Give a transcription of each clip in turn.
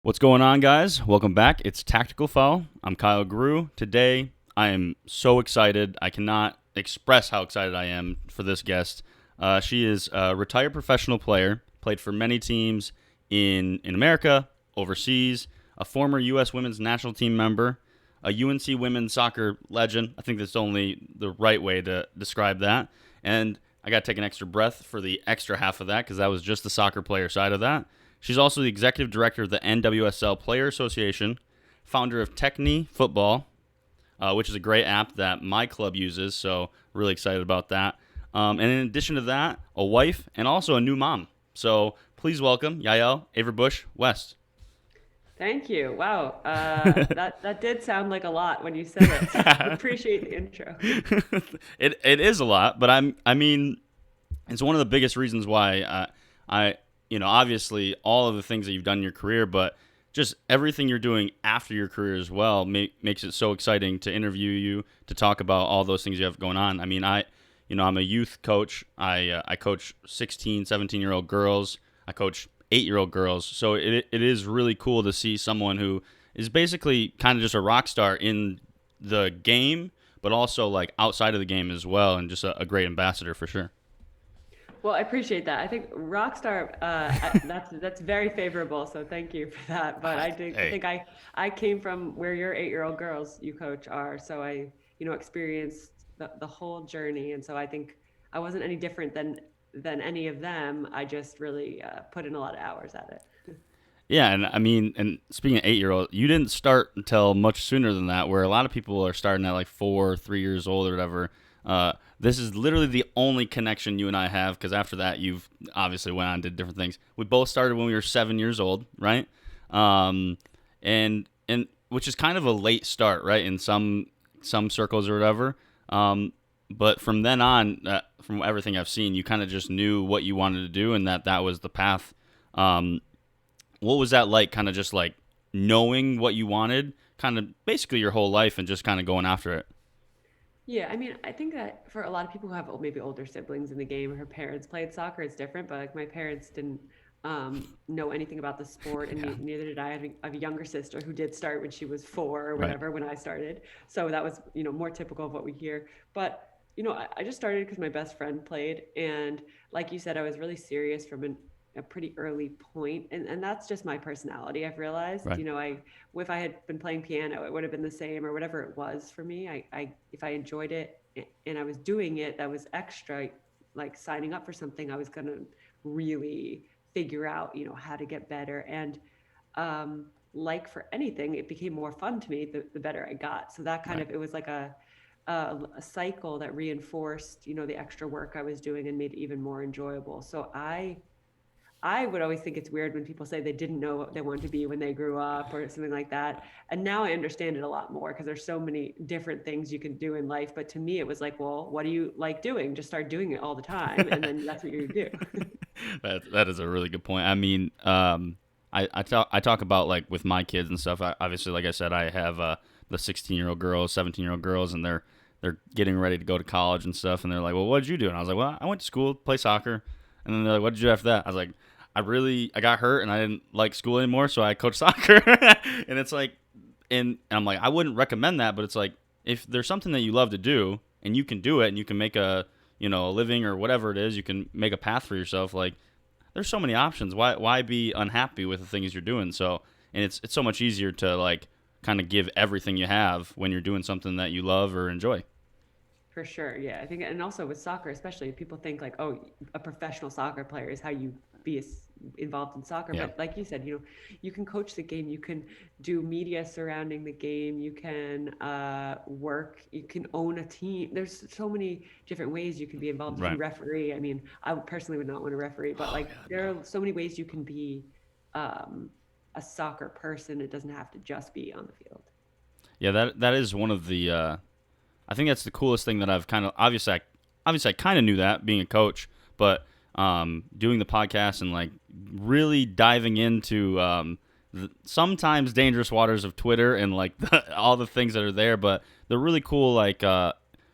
What's going on, guys? Welcome back. It's Tactical Foul. I'm Kyle Grew. Today, I am so excited. I cannot express how excited I am for this guest. She is a retired professional player, played for many teams in America, overseas, a former U.S. women's national team member, a UNC women's soccer legend. I think that's only the right way to describe that. And I got to take an extra breath for the extra half of that because that was just the soccer player side of that. She's also the executive director of the NWSL Player Association, founder of Techne Futbol, which is a great app that my club uses, so really excited about that. And in addition to that, a wife and also a new mom. So please welcome Yael Averbuch-West. Thank you. Wow. That did sound like a lot when you said it. So I appreciate the intro. It is a lot, but I mean, it's one of the biggest reasons why obviously all of the things that you've done in your career, but just everything you're doing after your career as well makes it so exciting to interview you, to talk about all those things you have going on. I mean, I'm a youth coach. I coach 16, 17-year-old girls. I coach 8-year-old girls. So it is really cool to see someone who is basically kind of just a rock star in the game, but also like outside of the game as well, and just a great ambassador for sure. Well, I appreciate that. I think Rockstar, that's very favorable. So thank you for that. But I think I came from where your 8-year-old girls you coach are. So I, experienced the whole journey. And so I think I wasn't any different than any of them. I just really put in a lot of hours at it. Yeah, and I mean, and speaking of 8-year-old, you didn't start until much sooner than that, where a lot of people are starting at like 4, 3 years old or whatever. This is literally the only connection you and I have, because after that, you've obviously went on and did different things. We both started when we were 7 years old, right? And which is kind of a late start, right? In some circles or whatever. But from then on, from everything I've seen, you kind of just knew what you wanted to do, and that was the path. What was that like, kind of just like knowing what you wanted, kind of basically your whole life, and just kind of going after it? Yeah, I mean, I think that for a lot of people who have maybe older siblings in the game, or her parents played soccer, it's different. But like my parents didn't know anything about the sport, and Yeah, neither did I. I have a younger sister who did start when she was 4 or right. whatever when I started. So that was more typical of what we hear. But I just started because my best friend played, and like you said, I was really serious from a pretty early point, and that's just my personality. I've realized, Right. if I had been playing piano, it would have been the same, or whatever it was for me. If I enjoyed it and I was doing it, that was extra. Like signing up for something, I was gonna really figure out, how to get better. And like for anything, it became more fun to me the better I got. So that kind Right. of, it was like a cycle that reinforced, the extra work I was doing and made it even more enjoyable. So I would always think it's weird when people say they didn't know what they wanted to be when they grew up or something like that. And now I understand it a lot more because there's so many different things you can do in life. But to me, it was like, well, what do you like doing? Just start doing it all the time. And then that's what you do. That is a really good point. I mean, I talk about like with my kids and stuff. Obviously, like I said, I have the 16-year-old girls, 17-year-old girls, and they're getting ready to go to college and stuff. And they're like, "Well, what did you do?" And I was like, "Well, I went to school, play soccer." And then they're like, "What did you do after that?" I was like, I got hurt and I didn't like school anymore, so I coached soccer." And it's like, and I'm like, I wouldn't recommend that, but it's like, if there's something that you love to do and you can do it and you can make a living or whatever it is, you can make a path for yourself. Like, there's so many options. Why be unhappy with the things you're doing? So, and it's so much easier to like kind of give everything you have when you're doing something that you love or enjoy. For sure. Yeah. I think, and also with soccer, especially people think like, oh, a professional soccer player is how you be involved in soccer. Yeah. But like you said, you can coach the game, you can do media surrounding the game, you can work, you can own a team. There's so many different ways you can be involved. You can Right. referee. I mean, I personally would not want to referee, but Oh like God, there no. are so many ways you can be um, a soccer person. It doesn't have to just be on the field. Yeah, that is one of the. I think that's the coolest thing that I've kind of obviously I kind of knew that being a coach, but doing the podcast and like really diving into the sometimes dangerous waters of Twitter and like all the things that are there, but the really cool like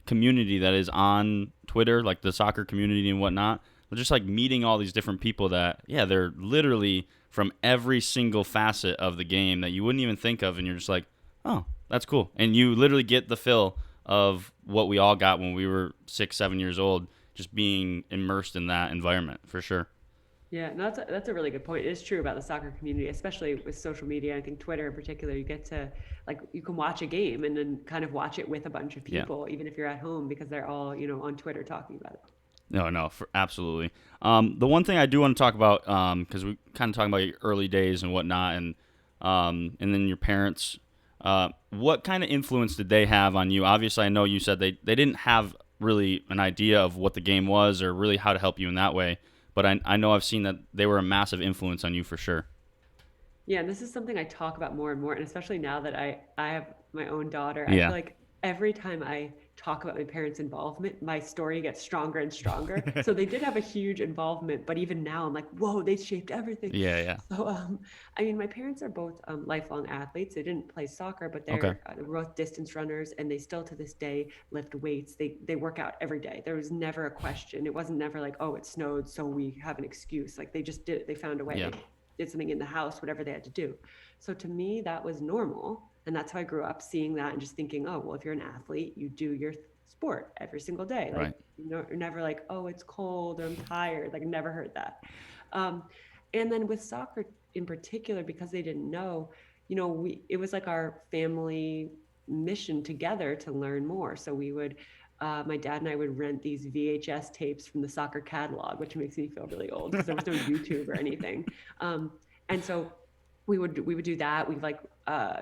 community that is on Twitter, like the soccer community and whatnot. just like meeting all these different people that, yeah, they're literally from every single facet of the game that you wouldn't even think of, and you're just like, oh, that's cool. And you literally get the feel of what we all got when we were 6, 7 years old, just being immersed in that environment for sure. Yeah, no, that's a really good point. It is true about the soccer community, especially with social media. I think Twitter in particular, you get to like you can watch a game and then kind of watch it with a bunch of Yeah. people, even if you're at home, because they're all, on Twitter talking about it. No, no, absolutely. The one thing I do want to talk about, because we kind of talking about your early days and whatnot, and then your parents. What kind of influence did they have on you? Obviously, I know you said they didn't have really an idea of what the game was or really how to help you in that way. But I know I've seen that they were a massive influence on you for sure. Yeah, and this is something I talk about more and more, and especially now that I have my own daughter, I feel Yeah. like every time I talk about my parents' involvement, my story gets stronger and stronger. So they did have a huge involvement, but even now I'm like, whoa, they shaped everything. Yeah, yeah. So I mean, my parents are both lifelong athletes. They didn't play soccer, but Okay. they were both distance runners, and they still to this day lift weights. They work out every day. There was never a question. It wasn't never like, oh, it snowed, so we have an excuse. Like they just did it. They found a way. Yeah. They did something in the house, whatever they had to do. So to me, that was normal. And that's how I grew up, seeing that and just thinking, oh, well, if you're an athlete, you do your sport every single day. Like, Right. you're never like, oh, it's cold or I'm tired. Like, never heard that. Um, and then with soccer in particular, because they didn't know, it was like our family mission together to learn more. So my dad and I would rent these VHS tapes from the soccer catalog, which makes me feel really old because there was no YouTube or anything. And so we would do that. We like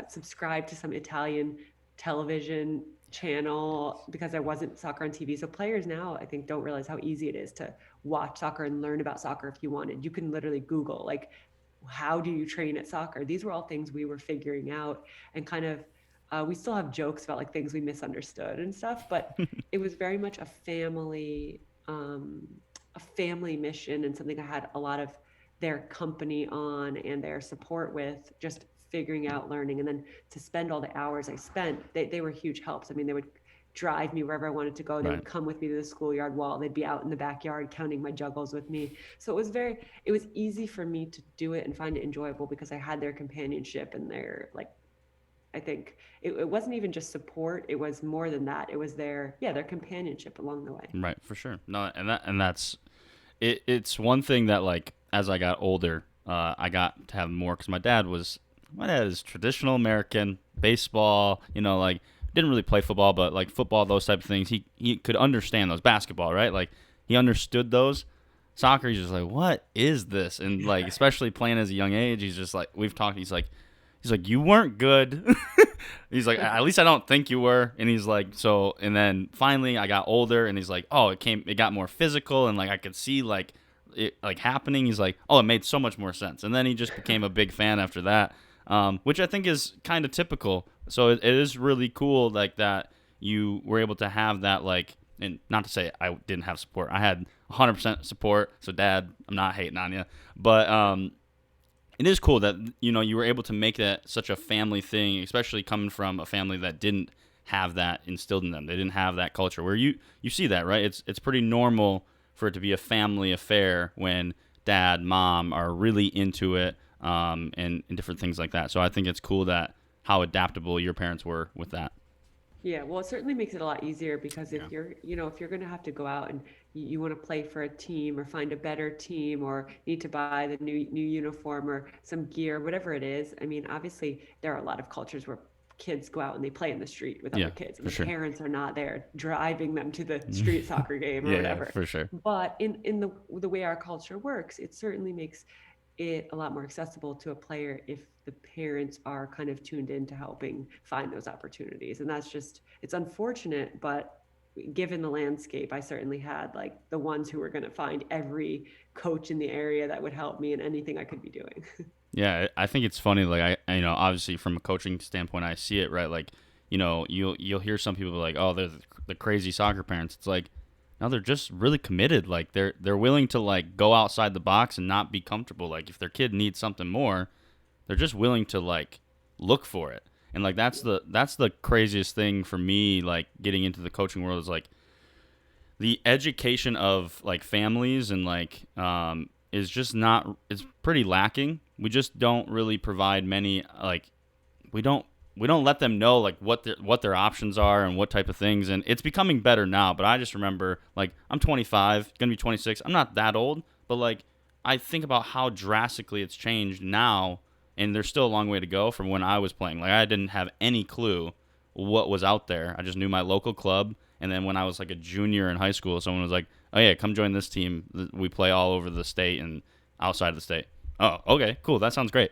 subscribe to some Italian television channel because there wasn't soccer on TV. So players now, I think, don't realize how easy it is to watch soccer and learn about soccer if you wanted. You can literally Google like, how do you train at soccer? These were all things we were figuring out, and kind of we still have jokes about like things we misunderstood and stuff, but it was very much a family mission, and something I had a lot of their company on and their support with, just figuring out learning. And then to spend all the hours I spent, they were huge helps. I mean, they would drive me wherever I wanted to go. They Right. would come with me to the schoolyard wall. They'd be out in the backyard counting my juggles with me. So it was easy for me to do it and find it enjoyable because I had their companionship and their like, I think it wasn't even just support. It was more than that. It was their companionship along the way. Right. For sure. No, and that's it. It's one thing that like as I got older, I got to have more because my dad is traditional American baseball. Like didn't really play football, but like football, those type of things. He could understand those. Basketball, right? Like he understood those. Soccer, he's just like, what is this? And like especially playing as a young age, he's just like we've talked. He's like, you weren't good. He's like, at least I don't think you were. And he's like, so, and then finally I got older and he's like, oh, it got more physical and like I could see like it like happening. He's like, oh, it made so much more sense. And then he just became a big fan after that, which I think is kind of typical. So it is really cool like that you were able to have that like, and not to say I didn't have support. I had 100% support. So Dad, I'm not hating on you, but it is cool that you were able to make that such a family thing, especially coming from a family that didn't have that instilled in them. They didn't have that culture where you see that, right? It's pretty normal for it to be a family affair when dad, mom are really into it, and different things like that. So I think it's cool that how adaptable your parents were with that. Yeah, well, it certainly makes it a lot easier because Yeah. if you're going to have to go out and you want to play for a team or find a better team or need to buy the new uniform or some gear, whatever it is. I mean, obviously there are a lot of cultures where kids go out and they play in the street with other Yeah, kids and for the sure. parents are not there driving them to the street soccer game or Yeah, yeah, whatever. for sure. But in the way our culture works, it certainly makes it a lot more accessible to a player if the parents are kind of tuned into helping find those opportunities. And it's unfortunate, but given the landscape, I certainly had like the ones who were going to find every coach in the area that would help me in anything I could be doing. Yeah, I think it's funny. Like obviously from a coaching standpoint, I see it right. Like, you'll hear some people like, oh, they're the crazy soccer parents. It's like, no, they're just really committed. Like they're willing to like go outside the box and not be comfortable. Like if their kid needs something more, they're just willing to like look for it. And like that's the craziest thing for me. Like getting into the coaching world is like the education of like families and like is just not, it's pretty lacking. We just don't really provide many like we don't we don't let them know like what their options are and what type of things, and it's becoming better now. But I just remember, like, I'm 25, gonna be 26. I'm not that old, but like I think about how drastically it's changed now, and there's still a long way to go from when I was playing. Like, I didn't have any clue what was out there. I just knew my local club, and then when I was like a junior in high school, someone was like, "Oh yeah, come join this team. We play all over the state and outside of the state." Oh, okay, cool. That sounds great,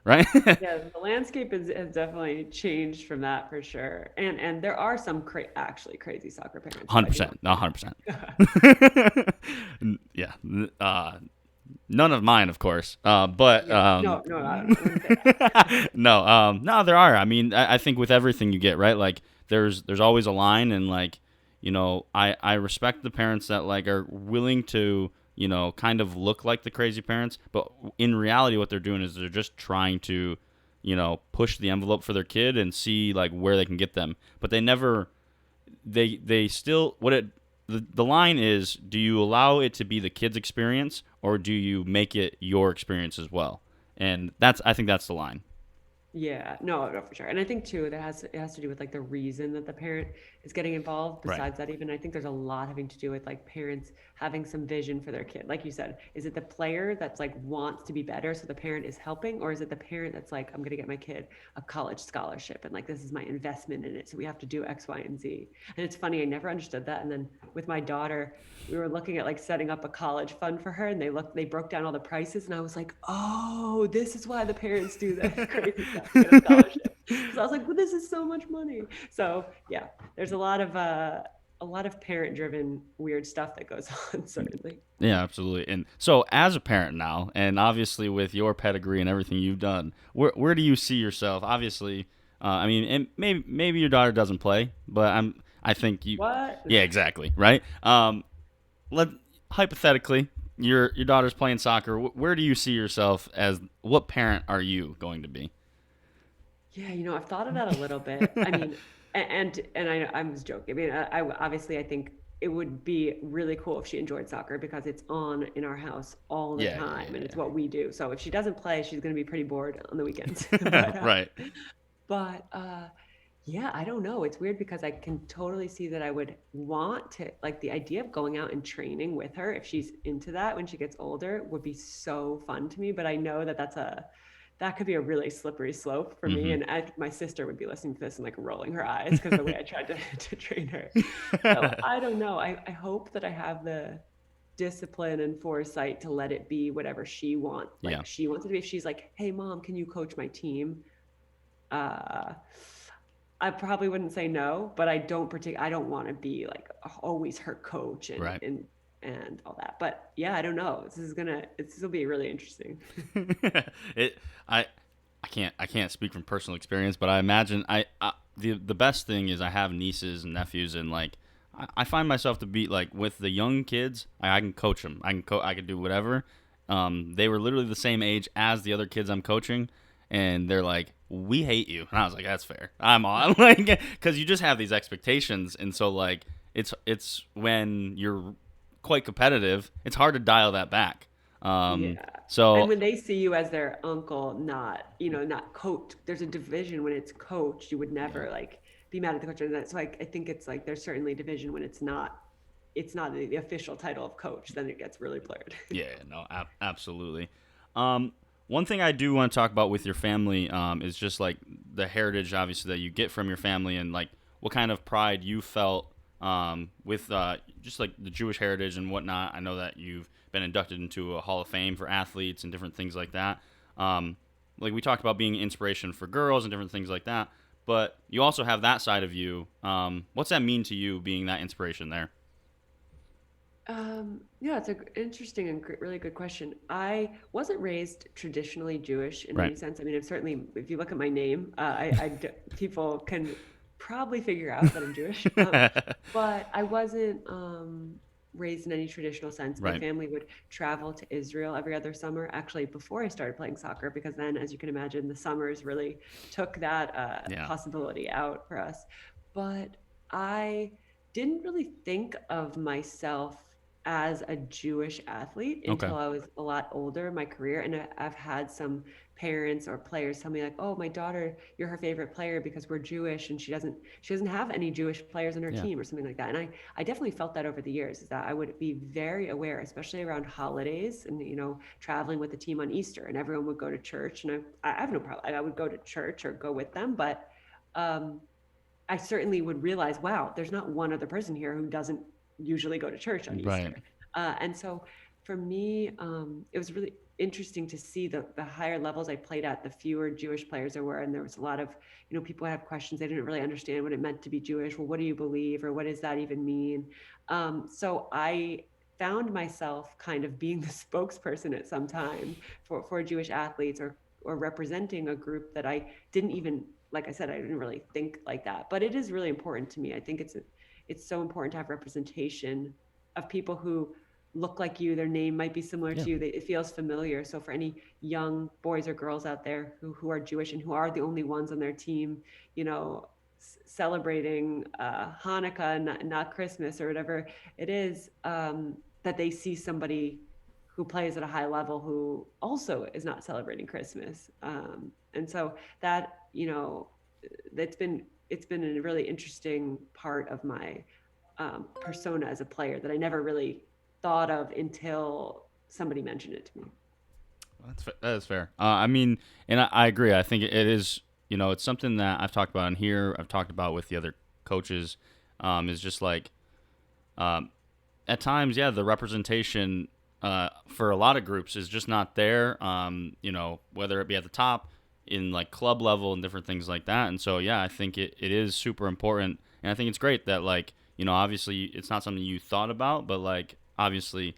right? Yeah, the landscape has definitely changed from that for sure. And there are some actually crazy soccer parents who I do 100%, want no, to 100%. Yeah, none of mine, of course. But Yeah. No, no, I wouldn't say that. no, no, there are. I mean, I think with everything you get, right? Like, there's always a line, and like, I respect the parents that like are willing to, kind of look like the crazy parents, but in reality, what they're doing is they're just trying to, push the envelope for their kid and see like where they can get them. But they never, they still, the line is, do you allow it to be the kid's experience, or do you make it your experience as well? And I think that's the line. Yeah, no, no, for sure. And I think too, it has to do with like the reason that the parent is getting involved. Right. Besides that, even I think there's a lot having to do with like parents having some vision for their kid. Like you said, is it the player that's like wants to be better, so the parent is helping, or is it the parent that's like, I'm gonna get my kid a college scholarship and like this is my investment in it, so we have to do X, Y, and Z. And it's funny, I never understood that. And then with my daughter, we were looking at like setting up a college fund for her, and they broke down all the prices, and I was like, oh, this is why the parents do that crazy stuff to get a scholarship, because I was like, well, this is so much money. So yeah, there's a lot of parent driven weird stuff that goes on, certainly. Yeah, absolutely. And so, as a parent now, and obviously with your pedigree and everything you've done, where do you see yourself? Obviously, I mean, and maybe your daughter doesn't play, but I think you. What? Yeah, exactly. Right. Let hypothetically, your daughter's playing soccer. Where do you see yourself as? What parent are you going to be? Yeah, I've thought of that a little bit. I mean, and I was joking. I mean, I obviously I think it would be really cool if she enjoyed soccer because it's on in our house all the Yeah, yeah, time and it's yeah, what we do. So if she doesn't play, she's going to be pretty bored on the weekends. yeah. Right. But yeah, I don't know. It's weird because I can totally see that I would want to, like, the idea of going out and training with her if she's into that when she gets older would be so fun to me. But I know that that could be a really slippery slope for me. Mm-hmm. And my sister would be listening to this and like rolling her eyes because the way I tried to train her. So I don't know. I hope that I have the discipline and foresight to let it be whatever she wants. Yeah. Like she wants it to be. If she's like, hey, mom, can you coach my team? Uh, I probably wouldn't say no, but I don't want to be like always her coach Right. and all that. But yeah, I don't know. This will be really interesting. it I I can't speak from personal experience, but I imagine the best thing is I have nieces and nephews, and like I find myself to be like with the young kids, I can coach them. I can do whatever. They were literally the same age as the other kids I'm coaching, and they're like, "We hate you," and I was like, "That's fair. I'm on," like, because you just have these expectations, and so like it's when you're quite competitive, it's hard to dial that back. Yeah. And So when they see you as their uncle, not coach, there's a division when it's coach. You would yeah, never like be mad at the coach. And that. So I think it's like there's certainly division when it's not the official title of coach, then it gets really blurred. yeah, no, absolutely. Um, One thing I do want to talk about with your family is just like the heritage, obviously, that you get from your family, and like what kind of pride you felt with just like the Jewish heritage and whatnot. I know that you've been inducted into a Hall of Fame for athletes and different things like that. Um, like we talked about being an inspiration for girls and different things like that, but you also have that side of you. What's that mean to you, being that inspiration there? Yeah, it's an interesting and really good question. I wasn't raised traditionally Jewish in Right. any sense. I mean, I've certainly, if you look at my name, people can probably figure out that I'm Jewish. But I wasn't raised in any traditional sense. My Right. family would travel to Israel every other summer, actually, before I started playing soccer, because then, as you can imagine, the summers really took that Yeah. possibility out for us. But I didn't really think of myself as a Jewish athlete Okay. until I was a lot older in my career. And I've had some parents or players tell me like, "Oh, my daughter, you're her favorite player because we're Jewish, and she doesn't have any Jewish players on her Yeah. team or something like that." And I definitely felt that over the years, is that I would be very aware, especially around holidays and traveling with the team on Easter, and everyone would go to church, and I have no problem. I would go to church or go with them, but um, I certainly would realize, wow, there's not one other person here who doesn't usually go to church on Right. Easter. And so for me, it was really interesting to see the higher levels I played at, the fewer Jewish players there were. And there was a lot of, people had questions. They didn't really understand what it meant to be Jewish. Well, what do you believe? Or what does that even mean? So I found myself kind of being the spokesperson at some time for Jewish athletes, or representing a group that I didn't even, like I said, I didn't really think like that, but it is really important to me. I think it's so important to have representation of people who look like you. Their name might be similar Yeah. to you. It feels familiar. So for any young boys or girls out there who are Jewish and who are the only ones on their team, celebrating Hanukkah and not Christmas or whatever it is, that they see somebody who plays at a high level who also is not celebrating Christmas. And so that, that's been it's been a really interesting part of my persona as a player that I never really thought of until somebody mentioned it to me. That is fair. I mean, and I agree. I think it is. It's something that I've talked about in here. I've talked about with the other coaches. Is just like um, at times, yeah, the representation for a lot of groups is just not there. Whether it be at the top, in like club level and different things like that. And so, yeah, I think it is super important. And I think it's great that, like, obviously it's not something you thought about, but like, obviously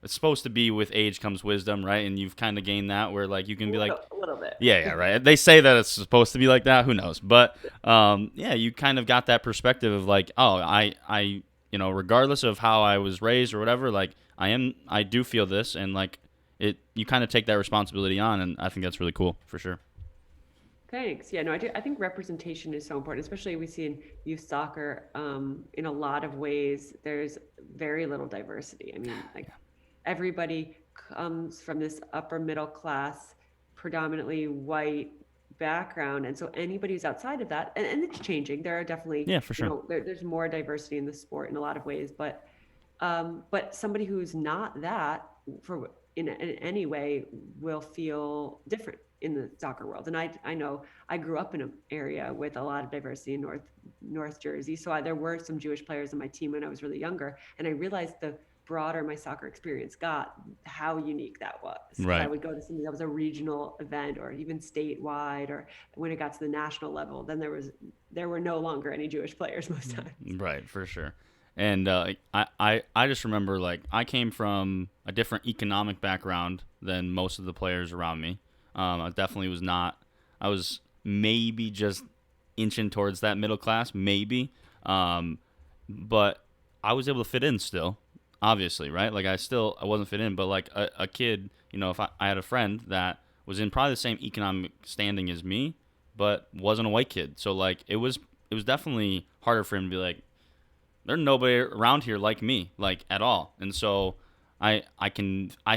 it's supposed to be with age comes wisdom, right? And you've kind of gained that where like you can be like, A little bit. yeah, yeah, right. They say that it's supposed to be like that. Who knows? But yeah, you kind of got that perspective of like, oh, regardless of how I was raised or whatever, like I do feel this, and like you kind of take that responsibility on, and I think that's really cool for sure. Thanks. Yeah, no, I do. I think representation is so important, especially we see in youth soccer. In a lot of ways, there's very little diversity. I mean, like everybody comes from this upper middle class, predominantly white background. And so anybody who's outside of that, and it's changing. There are definitely, Yeah, for sure. there's more diversity in the sport in a lot of ways, but somebody who's not that in any way will feel different in the soccer world. And I know I grew up in an area with a lot of diversity in North Jersey. So there were some Jewish players on my team when I was really younger. And I realized the broader my soccer experience got, how unique that was. Because I Right. would go to something that was a regional event or even statewide, or when it got to the national level, then there were no longer any Jewish players most times. Right, for sure. And I just remember like I came from a different economic background than most of the players around me. I definitely was not. I was maybe just inching towards that middle class, maybe. Um, but I was able to fit in still, obviously, right? Like I wasn't fit in, but like a kid, if I had a friend that was in probably the same economic standing as me, but wasn't a white kid. So like it was definitely harder for him to be like, there's nobody around here like me, like at all. And so I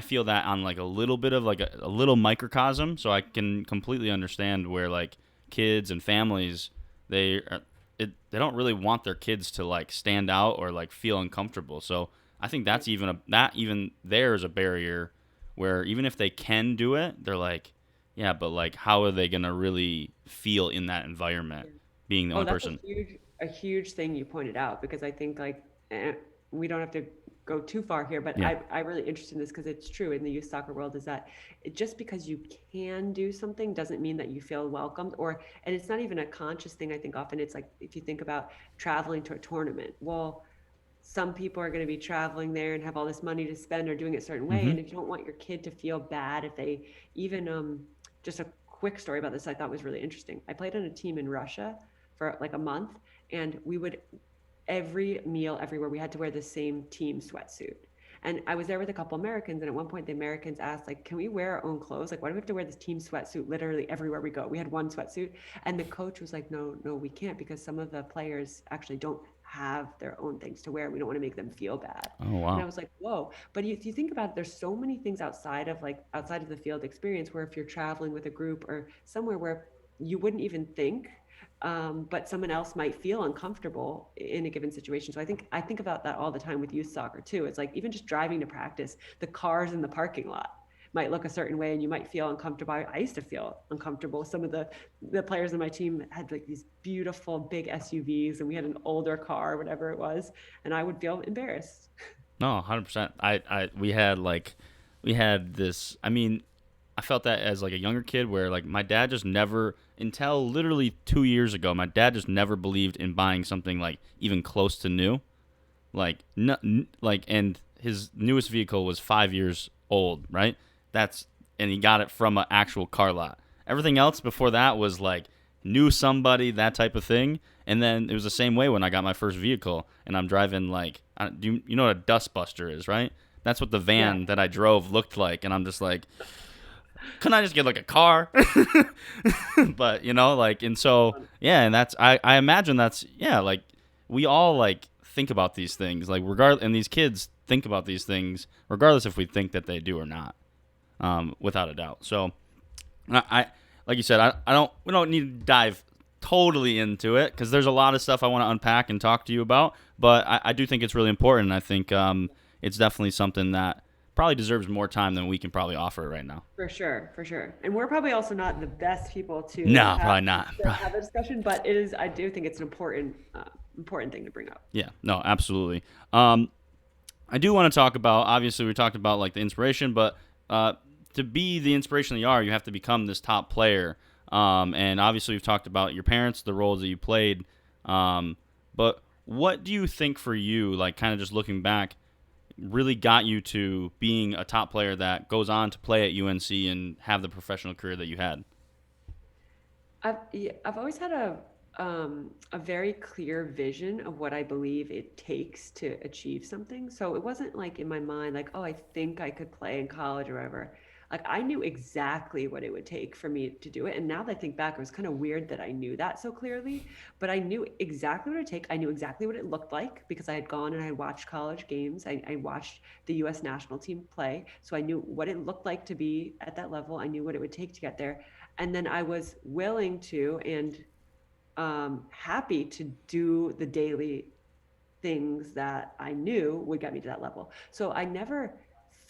feel that on like a little bit of like a little microcosm, so I can completely understand where like kids and families they don't really want their kids to like stand out or like feel uncomfortable. So I think that's even there is a barrier where even if they can do it, they're like, yeah, but like how are they gonna really feel in that environment Yeah. being the Oh, only that's person? a huge thing you pointed out, because I think like we don't have to go too far here, but Yeah. I'm really interested in this because it's true in the youth soccer world, is that just because you can do something doesn't mean that you feel welcomed, and it's not even a conscious thing. I think often it's like, if you think about traveling to a tournament, well, some people are going to be traveling there and have all this money to spend or doing it a certain way. Mm-hmm. And if you don't want your kid to feel bad, if they even, just a quick story about this I thought was really interesting. I played on a team in Russia for like a month, and we would, every meal, everywhere, we had to wear the same team sweatsuit. And I was there with a couple Americans, and at one point the Americans asked, like, can we wear our own clothes? Like, why do we have to wear this team sweatsuit literally everywhere we go? We had one sweatsuit. And the coach was like, no, no, we can't, because some of the players actually don't have their own things to wear. We don't want to make them feel bad. Oh And I wow. was like, whoa. But if you think about it, there's so many things outside of the field experience where if you're traveling with a group or somewhere where you wouldn't even think, but someone else might feel uncomfortable in a given situation. So I think about that all the time with youth soccer too. It's like even just driving to practice, the cars in the parking lot might look a certain way and you might feel uncomfortable. I used to feel uncomfortable. Some of the players on my team had like these beautiful big SUVs and we had an older car, whatever it was, and I would feel embarrassed. No, 100%. We had this. I mean, I felt that as like a younger kid, where like my dad just never, until literally 2 years ago, my dad just never believed in buying something like even close to new. Like no, like, and his newest vehicle was 5 years old, right? That's and he got it from an actual car lot. Everything else before that was like knew somebody, that type of thing. And then it was the same way when I got my first vehicle, and I'm driving like, you know what a dustbuster is, right? That's what the Yeah. van that I drove looked like, and I'm just like, couldn't I just get like a car? But like, and so yeah, and I imagine that's, yeah, like we all like think about these things, like regard, and these kids think about these things regardless if we think that they do or not, without a doubt. So I like you said, I don't we don't need to dive totally into it because there's a lot of stuff I want to unpack and talk to you about, but I do think it's really important. I think it's definitely something that probably deserves more time than we can probably offer right now. For sure, for sure. And we're probably also not the best people No, probably not. to have a discussion, but it is, I do think it's an important thing to bring up. Yeah, no, absolutely. I do want to talk about. Obviously, we talked about like the inspiration, but uh, to be the inspiration that you are, you have to become this top player. And obviously, we've talked about your parents, the roles that you played. But what do you think for you, like kind of just looking back, really got you to being a top player that goes on to play at UNC and have the professional career that you had? Yeah, I've always had a very clear vision of what I believe it takes to achieve something. So it wasn't like in my mind, like, oh, I think I could play in college or whatever. Like I knew exactly what it would take for me to do it. And now that I think back, it was kind of weird that I knew that so clearly, but I knew exactly what it would take. I knew exactly what it looked like because I had gone and I had watched college games. I watched the US national team play. So I knew what it looked like to be at that level. I knew what it would take to get there. And then I was willing to and happy to do the daily things that I knew would get me to that level. So I never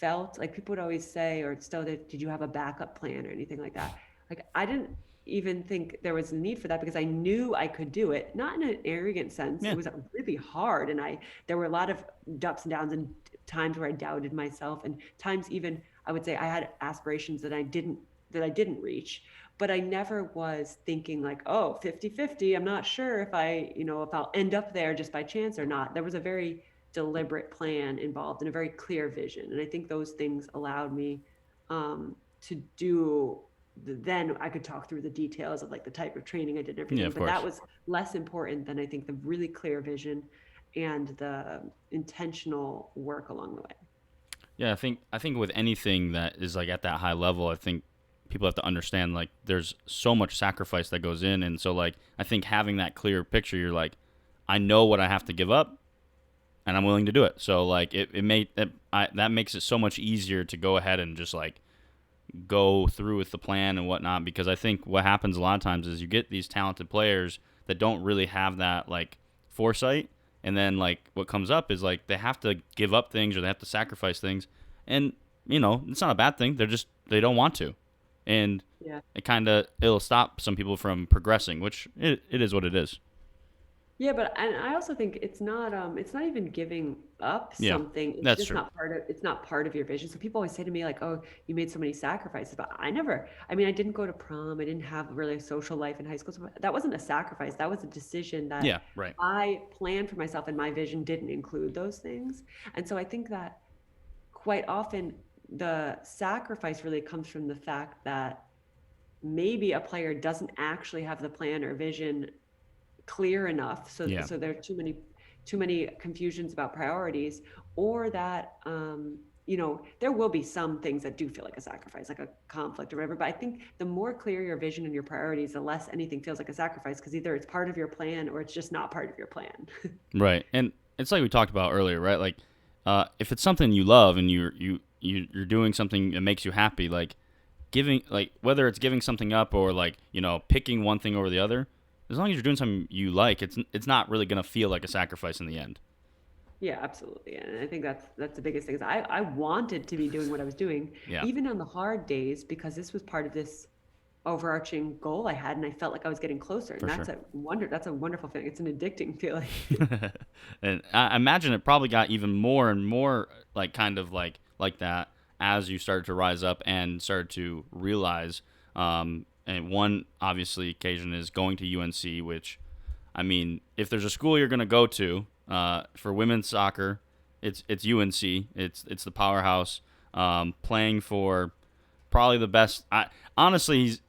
felt like people would always say, or still, did you have a backup plan or anything like that? Like I didn't even think there was a need for that because I knew I could do it, not in an arrogant sense. It Yeah, was really hard. And there were a lot of ups and downs and times where I doubted myself and times even I would say I had aspirations that I didn't reach, but I never was thinking like, oh, 50-50. I'm not sure if I'll end up there just by chance or not. There was a very deliberate plan involved and a very clear vision. And I think those things allowed me to do then I could talk through the details of like the type of training I did and yeah, everything, of but that course. was less important than I think the really clear vision and the intentional work along the way. Yeah, I think with anything that is like at that high level, I think people have to understand like there's so much sacrifice that goes in, and so like I think having that clear picture, you're like, I know what I have to give up, and I'm willing to do it. So like that makes it so much easier to go ahead and just like go through with the plan and whatnot, because I think what happens a lot of times is you get these talented players that don't really have that like foresight, and then like what comes up is like they have to give up things or they have to sacrifice things, and it's not a bad thing. They don't want to, and Yeah. it'll stop some people from progressing, which it is what it is. Yeah, but and I also think it's not even giving up Yeah, something. It's that's just true. not part of your vision. So people always say to me like, "Oh, you made so many sacrifices." But I mean, I didn't go to prom. I didn't have really a social life in high school. So that wasn't a sacrifice. That was a decision that Yeah, right. I planned for myself and my vision didn't include those things. And so I think that quite often the sacrifice really comes from the fact that maybe a player doesn't actually have the plan or vision clear enough so Yeah, so there are too many confusions about priorities or that there will be some things that do feel like a sacrifice, like a conflict or whatever. But I think the more clear your vision and your priorities, the less anything feels like a sacrifice, because either it's part of your plan or it's just not part of your plan. Right. And it's like we talked about earlier, right? Like, if it's something you love and you're doing something that makes you happy, like giving, like whether it's giving something up or like picking one thing over the other, as long as you're doing something you like, it's not really gonna feel like a sacrifice in the end. Yeah, absolutely. And I think that's the biggest thing is I wanted to be doing what I was doing, Yeah, even on the hard days, because this was part of this overarching goal I had, and I felt like I was getting closer. And for sure. that's a wonderful feeling. It's an addicting feeling. And I imagine it probably got even more and more like kind of like that as you started to rise up and started to realize. And one obviously occasion is going to UNC, which I mean, if there's a school you're going to go to for women's soccer, it's UNC. It's the powerhouse. Playing for probably the best. Honestly, he's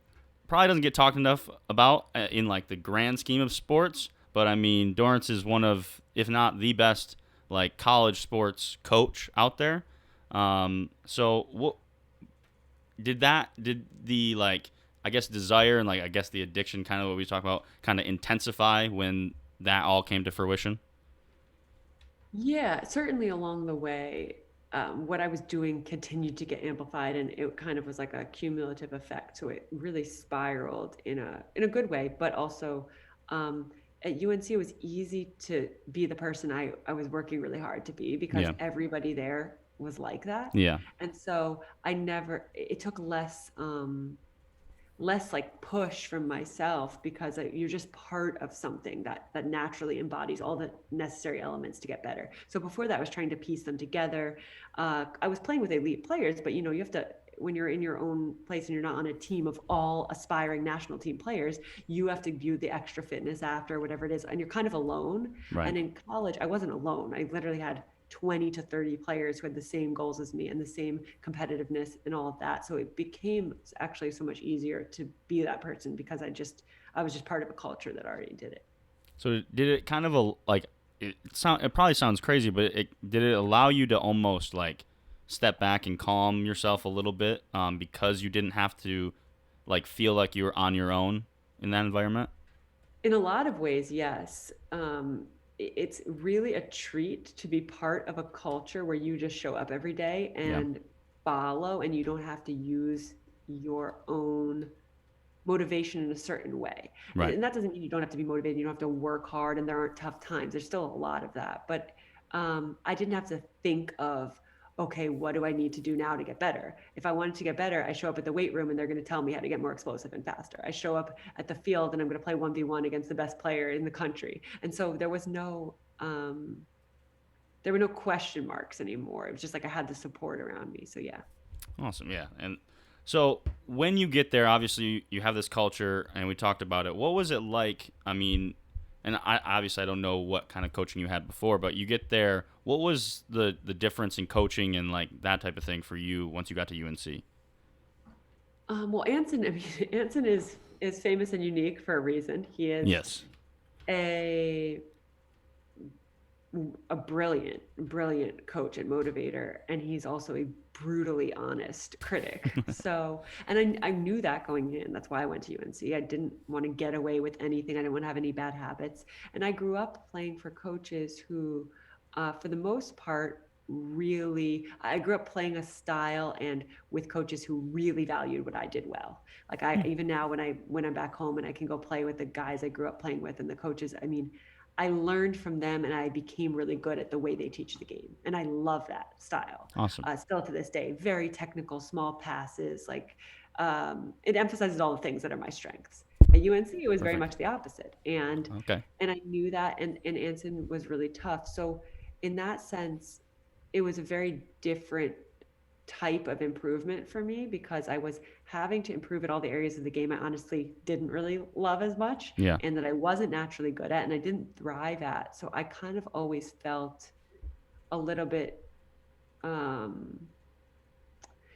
probably doesn't get talked enough about in like the grand scheme of sports. But I mean, Dorrance is one of, if not the best, like college sports coach out there. So what did the like I guess desire and like I guess the addiction, kind of what we talk about, kind of intensify when that all came to fruition? Yeah, certainly along the way, what I was doing continued to get amplified, and it kind of was like a cumulative effect. So it really spiraled in a good way, but also um, at UNC, it was easy to be the person I was working really hard to be, because Yeah, everybody there was like that, yeah, and so it took less like push from myself, because you're just part of something that naturally embodies all the necessary elements to get better. So before that, I was trying to piece them together. I was playing with elite players, but you have to, when you're in your own place and you're not on a team of all aspiring national team players, you have to do the extra fitness after whatever it is, and you're kind of alone. right. And in college, I wasn't alone. I literally had 20 to 30 players who had the same goals as me and the same competitiveness and all of that. So it became actually so much easier to be that person, because I was just part of a culture that already did it. So did it kind of like it probably sounds crazy, but did it allow you to almost like step back and calm yourself a little bit because you didn't have to like feel like you were on your own in that environment? In a lot of ways, yes. It's really a treat to be part of a culture where you just show up every day Yeah, and follow, and you don't have to use your own motivation in a certain way. right. And that doesn't mean you don't have to be motivated. You don't have to work hard, and there aren't tough times. There's still a lot of that. But I didn't have to think of, okay, what do I need to do now to get better? If I wanted to get better, I show up at the weight room and they're going to tell me how to get more explosive and faster. I show up at the field and I'm going to play 1v1 against the best player in the country. And so there were no question marks anymore. It was just like I had the support around me. So yeah. Awesome. Yeah. And so when you get there, obviously you have this culture, and we talked about it. What was it like? I mean, and I don't know what kind of coaching you had before, but you get there. What was the difference in coaching and like that type of thing for you once you got to UNC? Well, Anson, I mean, Anson is famous and unique for a reason. He is Yes. a a brilliant coach and motivator, and he's also a brutally honest critic. So, and I knew that going in. That's why I went to UNC. I didn't want to get away with anything. I didn't want to have any bad habits. And I grew up playing for coaches who, for the most part, really, I grew up playing a style and with coaches who really valued what I did well. Like I, Hmm. even now when I'm back home and I can go play with the guys I grew up playing with and the coaches, I mean, I learned from them and I became really good at the way they teach the game. And I love that style. Awesome. Still to this day, very technical, small passes. Like it emphasizes all the things that are my strengths. At UNC, it was very Perfect. much the opposite. And Okay. and I knew that, and Anson was really tough. So in that sense, it was a very different type of improvement for me, because I was having to improve at all the areas of the game I honestly didn't really love as much, Yeah. and that I wasn't naturally good at and I didn't thrive at. So I kind of always felt a little bit um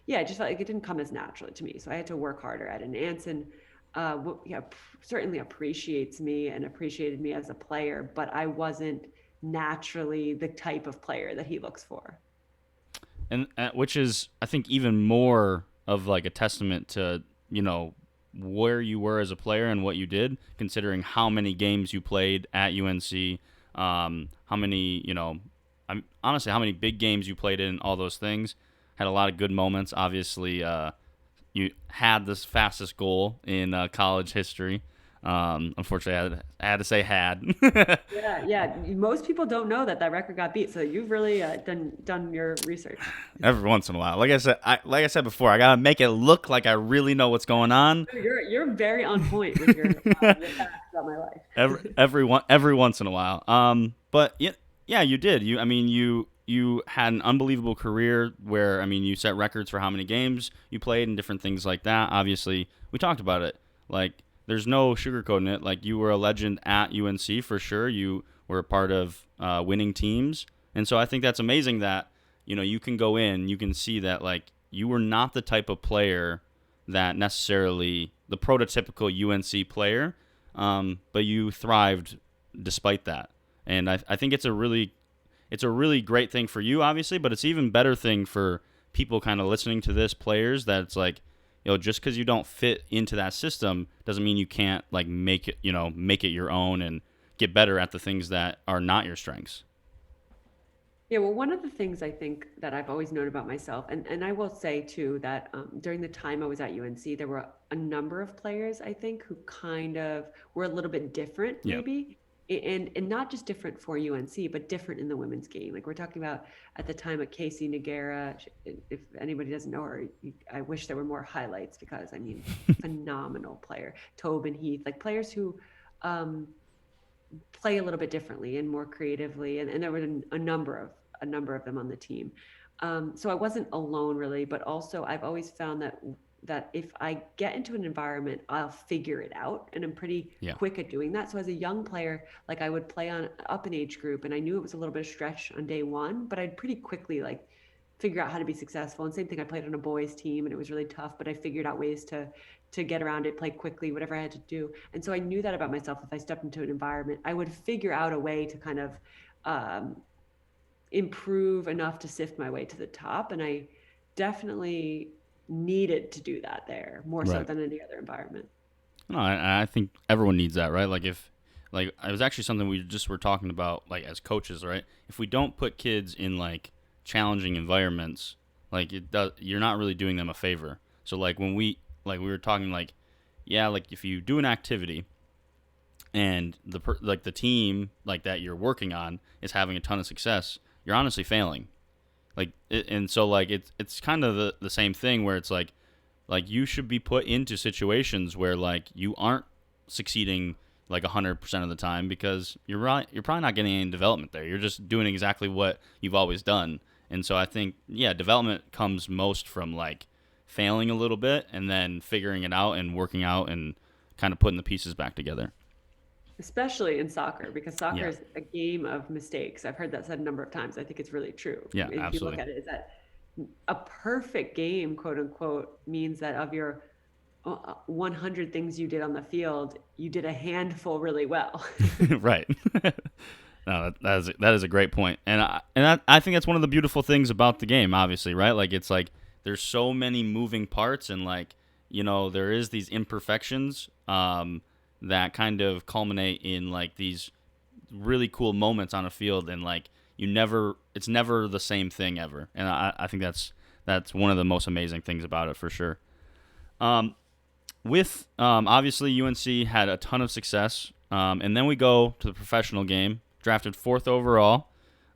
yeah, I just felt like it didn't come as naturally to me. So I had to work harder at it. And Anson yeah, certainly appreciates me and appreciated me as a player, but I wasn't naturally the type of player that he looks for. and which is I think even more of like a testament to where you were as a player and what you did, considering how many games you played at UNC, how many honestly how many big games you played in, all those things. Had a lot of good moments. Obviously, you had this fastest goal in college history. Unfortunately, I had to say had. Yeah, yeah. Most people don't know that that record got beat, so you've really done your research. Every once in a while. Like I said before, I gotta make it look like I really know what's going on. No, you're very on point with your facts about my life. Every once in a while. But yeah, you did. You had an unbelievable career where you set records for how many games you played and different things like that. Obviously, we talked about it. Like, there's no sugarcoating it. Like, you were a legend at UNC for sure. You were a part of winning teams, and so I think that's amazing that you can go in, you can see that like you were not the type of player that necessarily the prototypical UNC player, but you thrived despite that. And I think it's a really great thing for you, obviously, but it's even better thing for people kind of listening to this, players, that it's like, just because you don't fit into that system doesn't mean you can't like make it your own and get better at the things that are not your strengths. Yeah, well, one of the things I think that I've always known about myself, and I will say too that during the time I was at UNC, there were a number of players I think who kind of were a little bit different, Yeah. maybe, and not just different for UNC, but different in the women's game. Like we're talking about at the time at Casey Nagara. If anybody doesn't know her, I wish there were more highlights because I mean, phenomenal player. Tobin Heath, like players who. Um, Play a little bit differently and more creatively, and there were a number of them on the team. So I wasn't alone really, but also I've always found that if I get into an environment, I'll figure it out, and I'm pretty Yeah. quick at doing that. So as a young player, like I would play on up an age group, and I knew it was a little bit of stretch on day one, but I'd pretty quickly like figure out how to be successful. And same thing, I played on a boys team, and it was really tough, but I figured out ways to get around it, play quickly, whatever I had to do. And so I knew that about myself. If I stepped into an environment, I would figure out a way to kind of um, improve enough to sift my way to the top. And I definitely needed to do that there more so Right. than any other environment. No, I think everyone needs that, right? Like, if like it was actually something we just were talking about, like as coaches, right? If we don't put kids in like challenging environments, like you're not really doing them a favor. So like when we were talking, like, yeah, like if you do an activity and the team like that you're working on is having a ton of success, you're honestly failing. And so like it's kind of the same thing where it's like you should be put into situations where like you aren't succeeding like 100% of the time, because you're probably not getting any development there. You're just doing exactly what you've always done. And so I think, yeah, development comes most from like failing a little bit and then figuring it out and working out and kind of putting the pieces back together. Especially in soccer, because soccer Yeah. is a game of mistakes. I've heard that said a number of times. I think it's really true. Yeah, If you look absolutely. at it, is that a perfect game, quote unquote, means that of your 100 things you did on the field, you did a handful really well. Right. No, that is a great point, and I think that's one of the beautiful things about the game. Obviously, right? Like it's like there's so many moving parts, and like there is these imperfections that kind of culminate in like these really cool moments on a field, and like it's never the same thing ever, and I think that's one of the most amazing things about it for sure. Um, with obviously UNC had a ton of success, and then we go to the professional game, drafted fourth overall,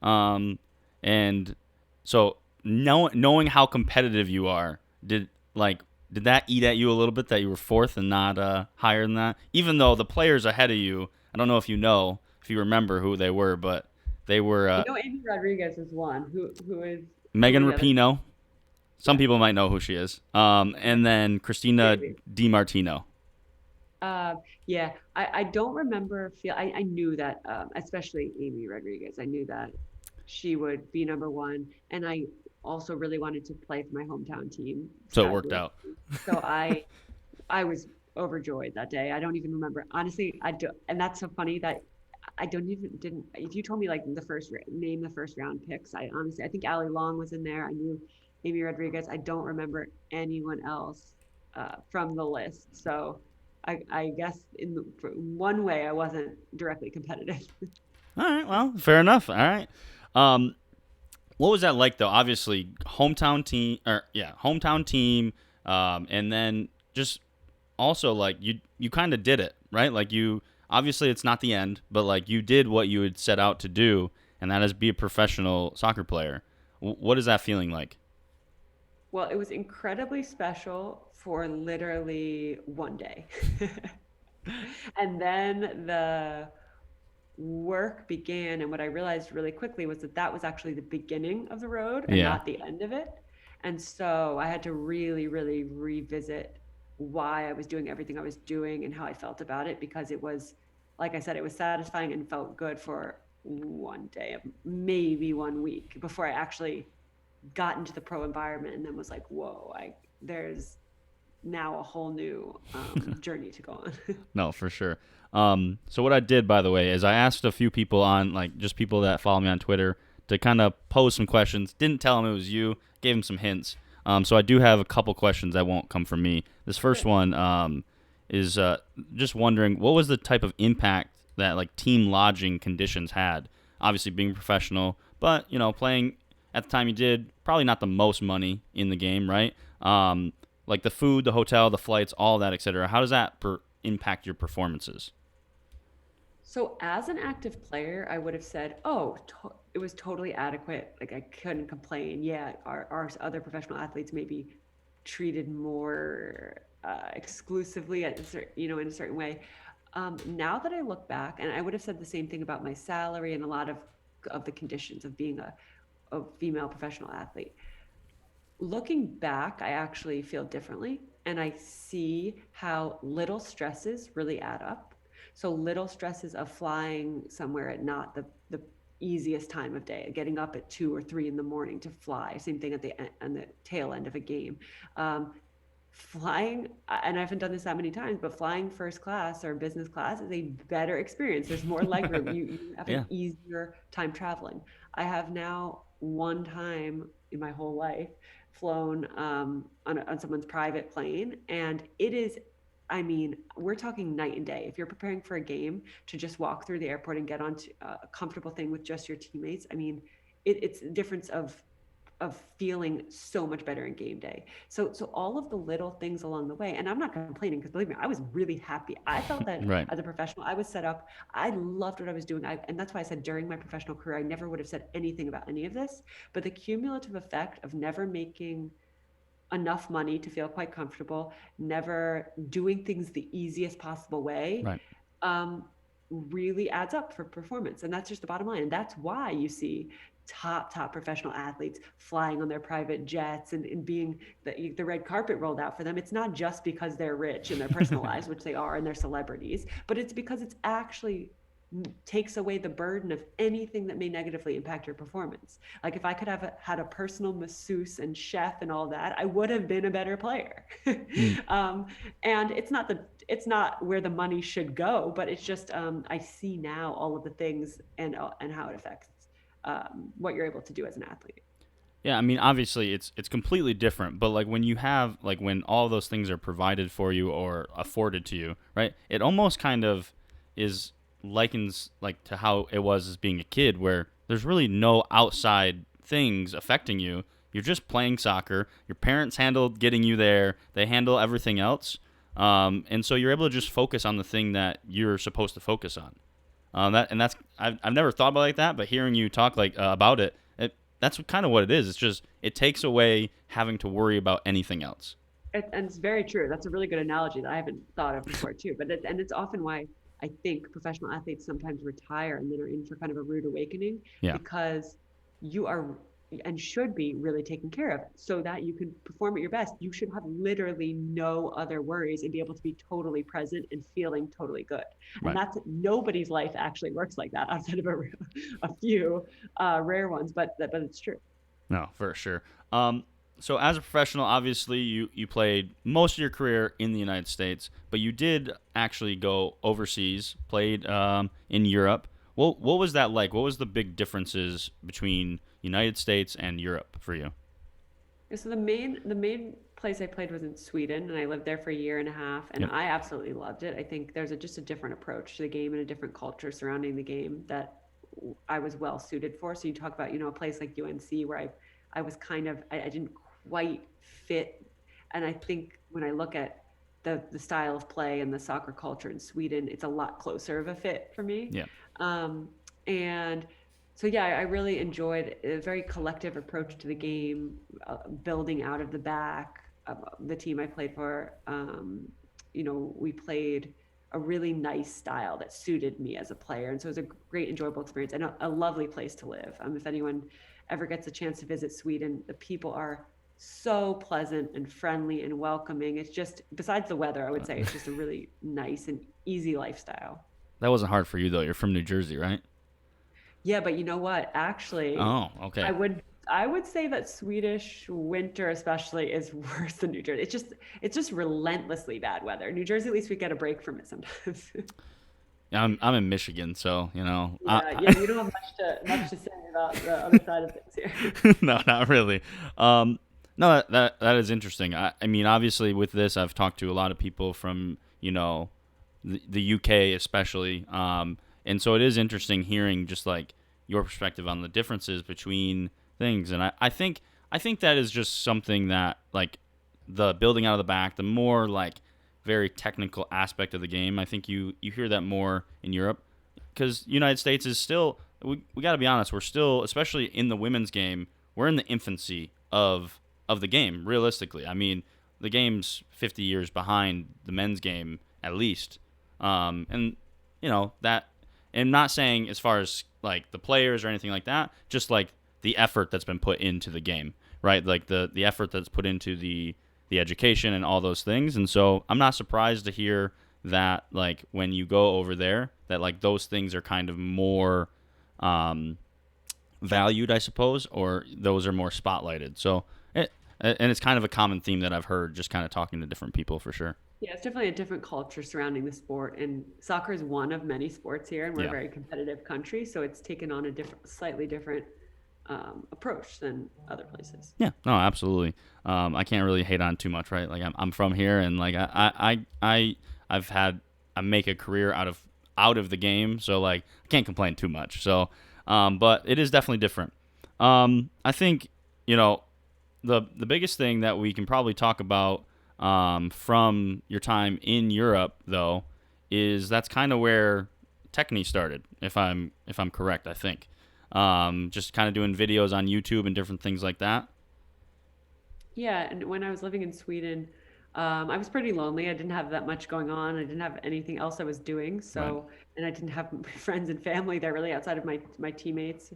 um, and so knowing how competitive you are, did that eat at you a little bit that you were fourth and not higher than that? Even though the players ahead of you, I don't know if you remember who they were, but they were I know Amy Rodriguez is one. Who Megan were the other? Rapinoe. Some Yes, people might know who she is, and then Christina maybe. DiMartino. Uh, yeah, I don't remember. I knew that, especially Amy Rodriguez. I knew that she would be number one, and I also really wanted to play for my hometown team, So it worked sadly. out. So I was overjoyed that day. I don't even remember honestly. I do, and that's so funny that I don't even didn't. If you told me like name the first round picks, I honestly I think Ali Long was in there. I knew Amy Rodriguez. I don't remember anyone else from the list. So I guess for one way I wasn't directly competitive. All right, well, fair enough. All right. Um, what was that like though? Obviously, hometown team, and then just also like you kind of did it, right? Like you obviously it's not the end, but like you did what you had set out to do, and that is be a professional soccer player. What is that feeling like? Well, it was incredibly special for literally one day. And then the work began. And what I realized really quickly was that that was actually the beginning of the road and Yeah. not the end of it. And so I had to really, really revisit why I was doing everything I was doing and how I felt about it, because it was, like I said, it was satisfying and felt good for one day, maybe 1 week before I actually got into the pro environment and then was like, whoa, there's now a whole new journey to go on. No, for sure. So what I did, by the way, is I asked a few people on, like, just people that follow me on Twitter to kind of pose some questions. Didn't tell them it was you. Gave them some hints. So I do have a couple questions that won't come from me. This first Sure. one is just wondering what was the type of impact that like team lodging conditions had. Obviously, being professional, but playing at the time you did, probably not the most money in the game, right? Like the food, the hotel, the flights, all that, etc. How does that impact your performances? So as an active player, I would have said, "Oh, it was totally adequate. Like I couldn't complain." Yeah, our other professional athletes may be treated more exclusively at in a certain way. Now that I look back, and I would have said the same thing about my salary and a lot of the conditions of being a female professional athlete. Looking back, I actually feel differently, and I see how little stresses really add up. So little stresses of flying somewhere at not the easiest time of day, getting up at 2 or 3 in the morning to fly. Same thing at the tail end of a game. Um, Flying, and I haven't done this that many times, but flying first class or business class is a better experience. There's more leg room. You have an Yeah. easier time traveling. I have now one time in my whole life flown on someone's private plane, and it is, I mean, we're talking night and day. If you're preparing for a game, to just walk through the airport and get onto a comfortable thing with just your teammates, I mean, it's a difference of feeling so much better in game day. So all of the little things along the way, and I'm not complaining because believe me, I was really happy. I felt that Right. as a professional, I was set up. I loved what I was doing. And that's why I said during my professional career, I never would have said anything about any of this. But the cumulative effect of never making enough money to feel quite comfortable, never doing things the easiest possible way, Right. um, really adds up for performance. And that's just the bottom line. And that's why you see top professional athletes flying on their private jets and being the red carpet rolled out for them. It's not just because they're rich in their personal lives, which they are, and they're celebrities, but it's because it's actually takes away the burden of anything that may negatively impact your performance. Like if I could have had a personal masseuse and chef and all that, I would have been a better player. Mm. um, and it's not where the money should go, but it's just I see now all of the things and how it affects what you're able to do as an athlete. Yeah, I mean, obviously, it's completely different. But like when you have like when all those things are provided for you or afforded to you, right? It almost kind of is likens like to how it was as being a kid, where there's really no outside things affecting you. You're just playing soccer. Your parents handle getting you there. They handle everything else, and so you're able to just focus on the thing that you're supposed to focus on. That's I've never thought about it like that, but hearing you talk like about it, that's kind of what it is. It's just it takes away having to worry about anything else. And it's very true. That's a really good analogy that I haven't thought of before too. And it's often why I think professional athletes sometimes retire and then are in for kind of a rude awakening, Yeah, because you are and should be really taken care of so that you can perform at your best. You should have literally no other worries and be able to be totally present and feeling totally good. And right. that's nobody's life actually works like that outside of a few rare ones, but it's true. No, for sure. So as a professional, obviously you played most of your career in the United States, but you did actually go overseas, played in Europe. What was that like? What was the big differences between United States and Europe for you? Yeah, so the main place I played was in Sweden, and I lived there for a year and a half, and Yep. I absolutely loved it. I think there's just a different approach to the game and a different culture surrounding the game that I was well suited for. So you talk about, a place like UNC where I was kind of I didn't quite fit, and I think when I look at the style of play and the soccer culture in Sweden, it's a lot closer of a fit for me. Yeah. Um, and so yeah, I really enjoyed a very collective approach to the game, building out of the back. The team I played for, we played a really nice style that suited me as a player, and so it was a great, enjoyable experience and a lovely place to live. If anyone ever gets a chance to visit Sweden, the people are so pleasant and friendly and welcoming. It's just, besides the weather, I would say it's just a really nice and easy lifestyle. That wasn't hard for you though. You're from New Jersey, right? Yeah, but you know what? Actually, Oh, I okay. would I would say that Swedish winter especially is worse than New Jersey. It's just relentlessly bad weather. New Jersey, at least we get a break from it sometimes. Yeah, I'm in Michigan, so Yeah, yeah, you don't have much to say about the other side of things here. no, not really. No, that is interesting. I mean, obviously, with this, I've talked to a lot of people from the UK, especially, and so it is interesting hearing just like your perspective on the differences between things. And I think that is just something that like the building out of the back, the more like very technical aspect of the game. I think you hear that more in Europe because United States is still we got to be honest, we're still, especially in the women's game, we're in the infancy of the game. Realistically, I mean, the game's 50 years behind the men's game at least, and that. And I'm not saying as far as like the players or anything like that, just like the effort that's been put into the game, right? Like the effort that's put into the education and all those things. And so I'm not surprised to hear that like when you go over there that like those things are kind of more um, valued, I suppose, or those are more spotlighted. So and it's kind of a common theme that I've heard just kind of talking to different people for sure. Yeah, it's definitely a different culture surrounding the sport, and soccer is one of many sports here, and we're a Yeah. very competitive country, so it's taken on a slightly different approach than other places. Yeah, no, absolutely. I can't really hate on too much, right? Like I'm from here, and like I've had I make a career out of the game, so like I can't complain too much. So, but it is definitely different. I think you know the biggest thing that we can probably talk about from your time in Europe, though, is that's kind of where Techne started, if I'm correct. I think just kind of doing videos on YouTube and different things like that. Yeah, and when I was living in Sweden, I was pretty lonely. I didn't have that much going on. I didn't have anything else I was doing. Right. And I didn't have friends and family there really outside of my teammates.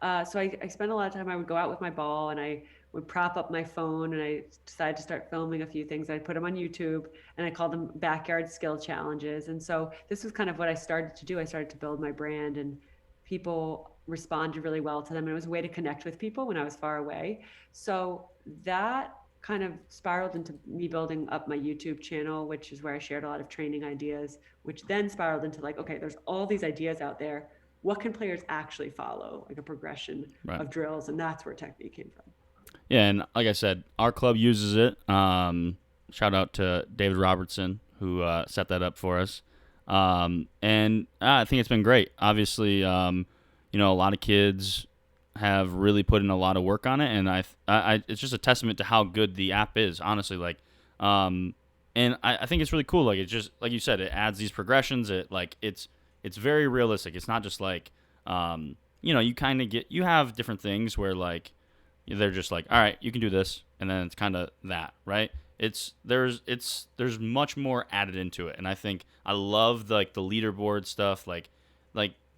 So I spent a lot of time. I would go out with my ball and I would prop up my phone and I decided to start filming a few things. I'd put them on YouTube and I called them backyard skill challenges. And so this was kind of what I started to do. I started to build my brand and people responded really well to them. And it was a way to connect with people when I was far away. So that kind of spiraled into me building up my YouTube channel, which is where I shared a lot of training ideas, which then spiraled into like, okay, there's all these ideas out there. What can players actually follow? Like a progression Right. of drills. And that's where technique came from. Yeah, and like I said, our club uses it. Shout out to David Robertson who set that up for us. And I think it's been great. Obviously, a lot of kids have really put in a lot of work on it, and it's just a testament to how good the app is. Honestly, like, and I think it's really cool. Like, it's just like you said, it adds these progressions. It's very realistic. It's not just like, you kind of you have different things where like they're just like, all right, you can do this, and then it's kind of that, right? There's much more added into it, and I think I love like the leaderboard stuff. Like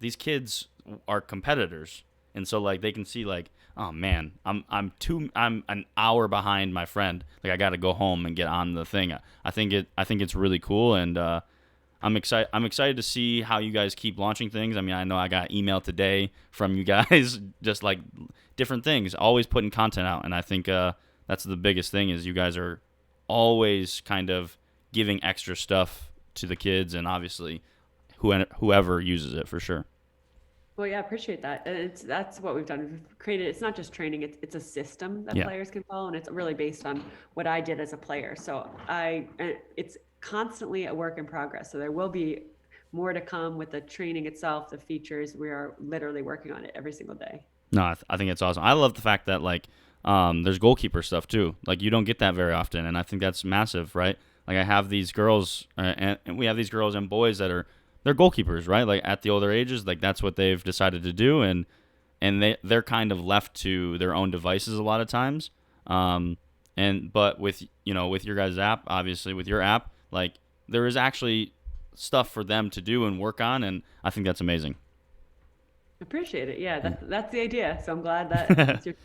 these kids are competitors, and so like they can see like, oh man, I'm an hour behind my friend. Like I got to go home and get on the thing. I think it's really cool, and I'm excited to see how you guys keep launching things. I mean, I know I got email today from you guys, just like different things, always putting content out, and I think that's the biggest thing is you guys are always kind of giving extra stuff to the kids, and obviously whoever uses it for sure. Well, yeah, I appreciate that. And that's what we've done. We've created, it's not just training, it's a system that Yeah. players can follow, and it's really based on what I did as a player. So and it's constantly a work in progress. So there will be more to come with the training itself, the features. We are literally working on it every single day. No, I think it's awesome. I love the fact that like there's goalkeeper stuff too. Like you don't get that very often, and I think that's massive, right? Like I have these girls, and we have these girls and boys that are they're goalkeepers, right? Like at the older ages, like that's what they've decided to do, and they're kind of left to their own devices a lot of times. And but with with your guys' app, obviously with your app, like there is actually stuff for them to do and work on, and I think that's amazing. Appreciate it. Yeah, that's the idea. So I'm glad that you're doing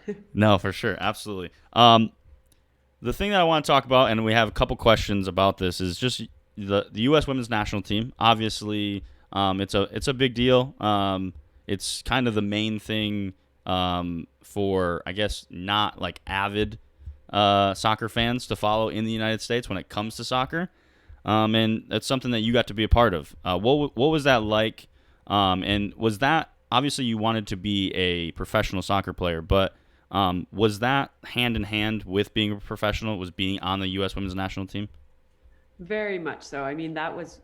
that. No, for sure, absolutely. The thing that I want to talk about, and we have a couple questions about this, is just the U.S. Women's National Team. Obviously, it's a big deal. It's kind of the main thing for I guess not like avid soccer fans to follow in the United States when it comes to soccer. And that's something that you got to be a part of. What was that like? And was that obviously you wanted to be a professional soccer player, but was that hand in hand with being a professional? Was being on the U.S. Women's National Team? Very much so. I mean, that was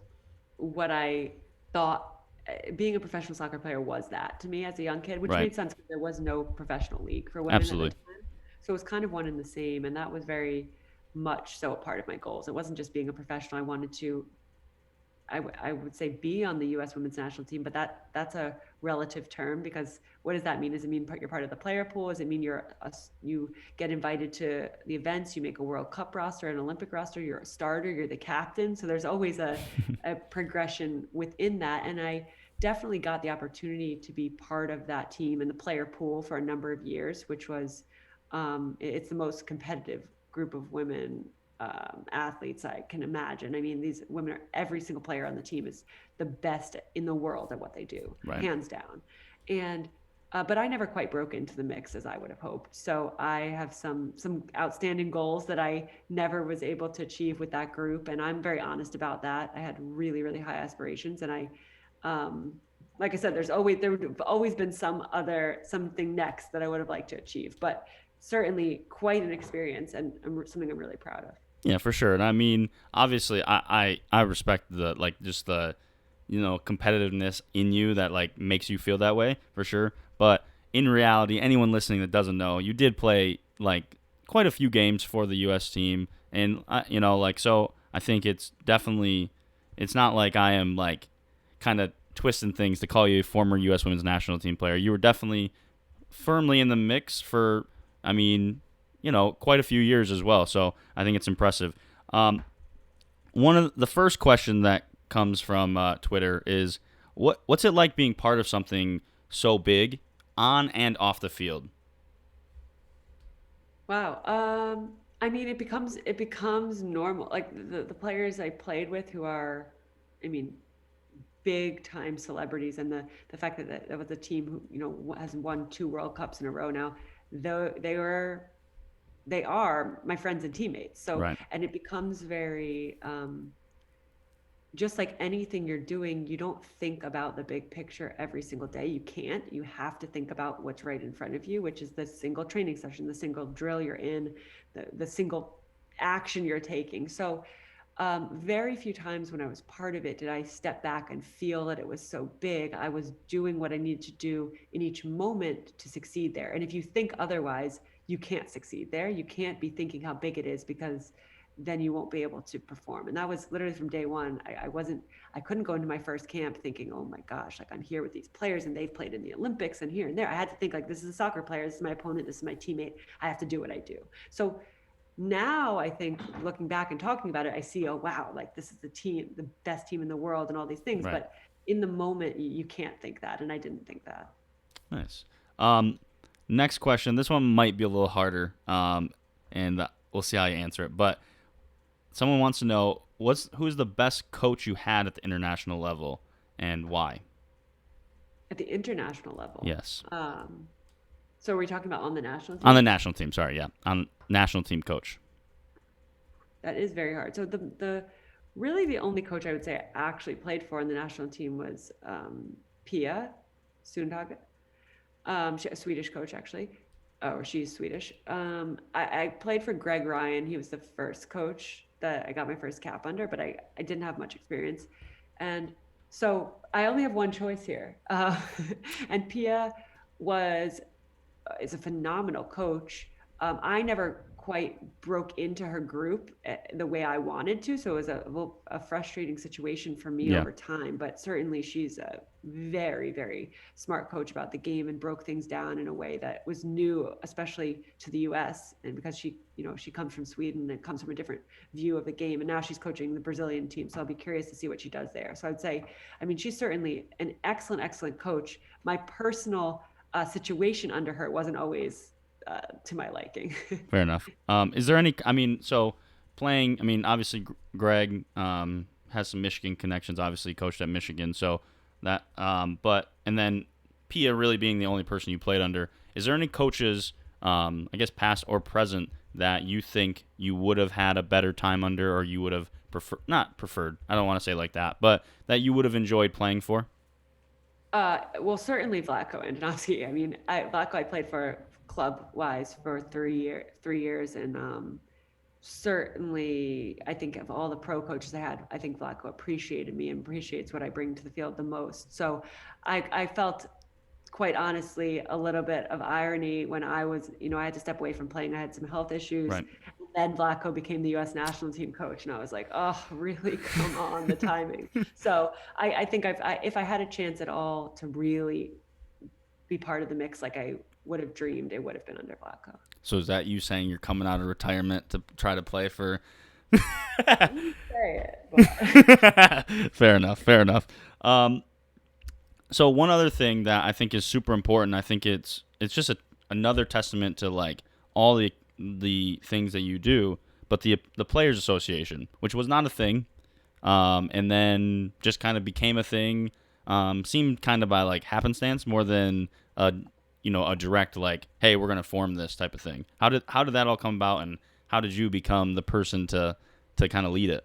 what I thought being a professional soccer player was that to me as a young kid, which Right. made sense because there was no professional league for women at the Absolutely. time. So it was kind of one and the same. And that was very much so a part of my goals. It wasn't just being a professional. I wanted to I would say be on the U.S. Women's National Team, but that's a relative term because what does that mean? Does it mean you're part of the player pool? Does it mean you get invited to the events? You make a World Cup roster, an Olympic roster. You're a starter. You're the captain. So there's always a progression within that, and I definitely got the opportunity to be part of that team and the player pool for a number of years, which was it's the most competitive group of women athletes I can imagine. I mean, these women are every single player on the team is the best in the world at what they do, Right. hands down. And but I never quite broke into the mix as I would have hoped. So I have some outstanding goals that I never was able to achieve with that group, and I'm very honest about that. I had really high aspirations, and like I said, there would have always been something next that I would have liked to achieve, but certainly quite an experience and something I'm really proud of. Yeah, for sure. And I mean, obviously, I respect the like just the competitiveness in you that like makes you feel that way for sure. But in reality, anyone listening that doesn't know, you did play like quite a few games for the U.S. team, and like so. I think it's definitely it's not like I am like kind of twisting things to call you a former U.S. Women's National Team player. You were definitely firmly in the mix for, I mean, quite a few years as well. So I think it's impressive. One of the first question that comes from Twitter is what's it like being part of something so big on and off the field? Wow. I mean, it becomes normal. Like the players I played with who are, I mean, big time celebrities, and the fact that was a team who has won two World Cups in a row now. Though they are my friends and teammates. So Right. and it becomes very just like anything you're doing, you don't think about the big picture every single day. You can't. You have to think about what's right in front of you, which is the single training session, the single drill you're in, the single action you're taking. So, very few times when I was part of it did I step back and feel that it was so big. I was doing what I needed to do in each moment to succeed there. And if you think otherwise, you can't succeed there. You can't be thinking how big it is because then you won't be able to perform. And that was literally from day one. I couldn't go into my first camp thinking, oh my gosh, like I'm here with these players and they've played in the Olympics and here and there. I had to think like, this is a soccer player. This is my opponent. This is my teammate. I have to do what I do. So now I think looking back and talking about it, I see, oh wow, like this is the team, the best team in the world and all these things. Right. But in the moment, you can't think that. And I didn't think that. Nice. Um, Next question. This one might be a little harder, and we'll see how you answer it. But someone wants to know who's the best coach you had at the international level and why? At the international level. Yes. So are we talking about on the national On the team? national team, sorry, yeah. On national team coach. That is very hard. So the really the only coach I would say I actually played for on the national team was Pia. Sundhage. A Swedish coach actually, or she's Swedish. I played for Greg Ryan. He was the first coach that I got my first cap under, but I didn't have much experience, and so I only have one choice here. And Pia was is a phenomenal coach. I never quite broke into her group the way I wanted to, so it was a frustrating situation for me Yeah. over time. But certainly, she's a very, very smart coach about the game and broke things down in a way that was new, especially to the U.S. And because she comes from Sweden and comes from a different view of the game, and now she's coaching the Brazilian team. So I'll be curious to see what she does there. So I'd say, I mean, she's certainly an excellent, excellent coach. My personal situation under her wasn't always to my liking. Fair enough. Is there any? I mean, so playing. I mean, obviously, Greg has some Michigan connections. Obviously, coached at Michigan. So that. But and then Pia really being the only person you played under. Is there any coaches, I guess past or present, that you think you would have had a better time under, or you would have not preferred? I don't want to say like that, but that you would have enjoyed playing for. Well, certainly Vlatko Andonovski. I mean, Vlatko I played for club wise for 3 years, and certainly I think of all the pro coaches I had, I think Vlatko appreciated me and appreciates what I bring to the field the most. So I felt quite honestly a little bit of irony when I had to step away from playing. I had some health issues. Right. Then Vlatko became the U.S. national team coach, and I was like, oh, really? Come on, the timing. So I think if I had a chance at all to really be part of the mix, like I would have dreamed, it would have been under Vlatko. So is that you saying you're coming out of retirement to try to play for? I wouldn't say it, but Fair enough. Fair enough. So one other thing that I think is super important, I think it's just another testament to like all the things that you do, but the Players Association, which was not a thing, and then just kind of became a thing, seemed kind of by like happenstance more than a direct like, hey, we're gonna form this type of thing. How did that all come about, and how did you become the person to kind of lead it?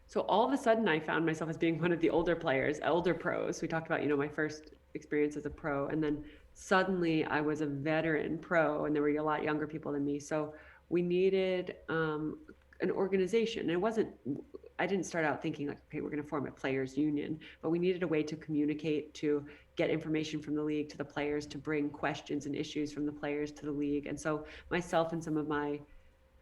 so all of a sudden I found myself as being one of the older players, older pros. We talked about, my first experience as a pro, and then suddenly I was a veteran pro and there were a lot younger people than me. So we needed an organization. And I didn't start out thinking like, okay, we're going to form a players union, but we needed a way to communicate, to get information from the league to the players, to bring questions and issues from the players to the league. And so myself and some of my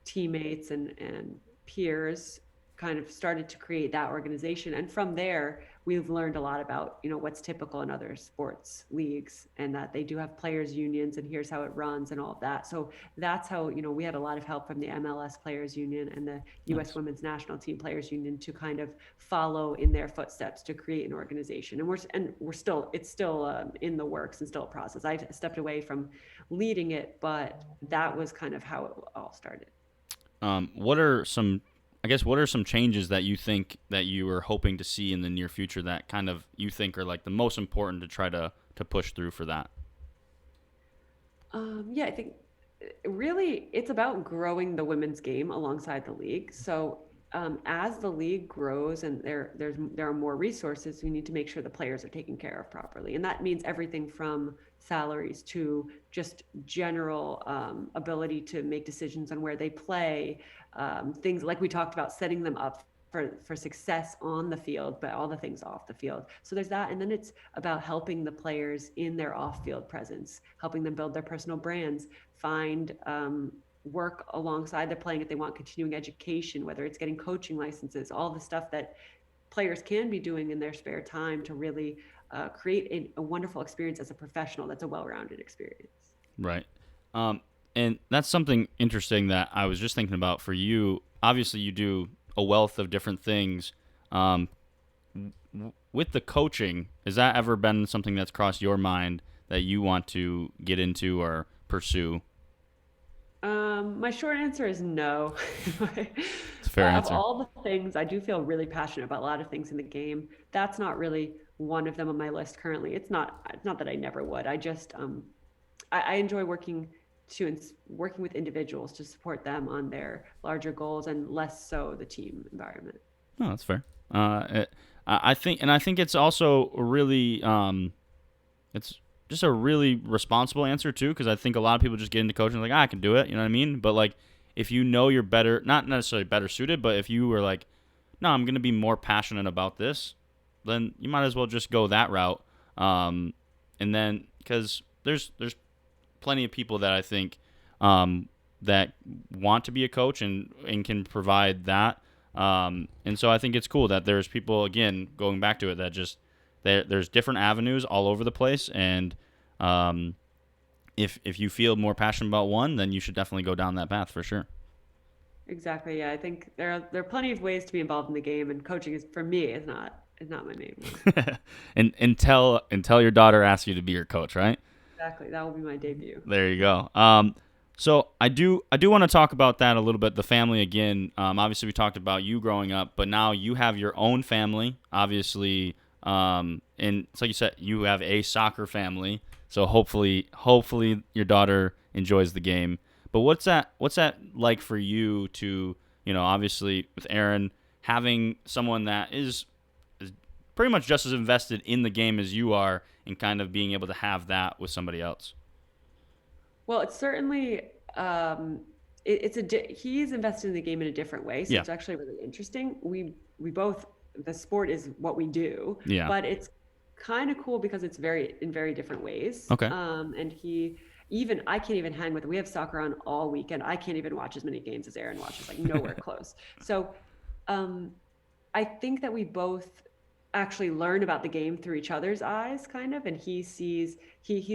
teammates and peers kind of started to create that organization, and from there we've learned a lot about what's typical in other sports leagues, and that they do have players unions, and here's how it runs and all of that. So that's how we had a lot of help from the MLS players union and the US Nice. women's national team players union to kind of follow in their footsteps to create an organization. And we're still it's still in the works and still a process. I stepped away from leading it, but that was kind of how it all started. What are some, I guess, what are some changes that you think that you are hoping to see in the near future that kind of you think are like the most important to try to push through for that? Yeah, I think really it's about growing the women's game alongside the league. So as the league grows and there are more resources, we need to make sure the players are taken care of properly, and that means everything from salaries to just general ability to make decisions on where they play, things like we talked about, setting them up for success on the field, but all the things off the field. So there's that. And then it's about helping the players in their off field presence, helping them build their personal brands, find work alongside their playing if they want continuing education, whether it's getting coaching licenses, all the stuff that players can be doing in their spare time to really create a wonderful experience as a professional that's a well-rounded experience. Right. Um, and that's something interesting that I was just thinking about for you. Obviously, you do a wealth of different things. Um, with the coaching, has that ever been something that's crossed your mind that you want to get into or pursue? My short answer is no. It's a fair Of answer. all the things, I do feel really passionate about a lot of things in the game. That's not really one of them on my list currently. It's not that I never would. I just I enjoy working with individuals to support them on their larger goals, and less so the team environment. No, that's fair. I think, and I think it's also really it's just a really responsible answer too, because I think a lot of people just get into coaching like, I can do it, you know what I mean? But like, if you know you're better, not necessarily better suited, but if you were like, no, I'm gonna be more passionate about this, then you might as well just go that route. And then because there's plenty of people that I think that want to be a coach and can provide that. And so I think it's cool that there's people, again, going back to it, that just there's different avenues all over the place. And if you feel more passionate about one, then you should definitely go down that path for sure. Exactly. Yeah, I think there are plenty of ways to be involved in the game, and coaching is for me is not my main one. And until your daughter asks you to be your coach, right? Exactly. That will be my debut. There you go. So I do want to talk about that a little bit. The family again. Obviously, we talked about you growing up, but now you have your own family. Obviously, and it's like you said, you have a soccer family. So hopefully your daughter enjoys the game. But what's that like for you to, obviously with Aaron having someone that is pretty much just as invested in the game as you are, and kind of being able to have that with somebody else. Well, it's certainly he's invested in the game in a different way, so Yeah. it's actually really interesting. We both the sport is what we do, Yeah. but it's kind of cool because it's very different ways. Okay. And he even I can't even hang with it. We have soccer on all weekend. I can't even watch as many games as Aaron watches, like nowhere close. So um, I think that we both actually learn about the game through each other's eyes, kind of. And he's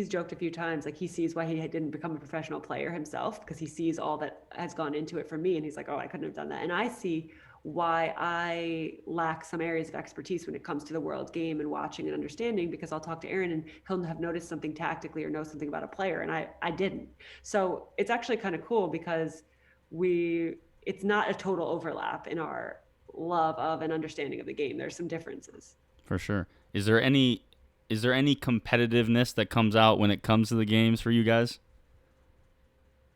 joked a few times, like he sees why he didn't become a professional player himself, because he sees all that has gone into it for me, and he's like, oh, I couldn't have done that. And I see why I lack some areas of expertise when it comes to the world game and watching and understanding, because I'll talk to Aaron and he'll have noticed something tactically or know something about a player, and I didn't. So it's actually kind of cool because we it's not a total overlap in our love of and understanding of the game. There's some differences. For sure. Is there any competitiveness that comes out when it comes to the games for you guys?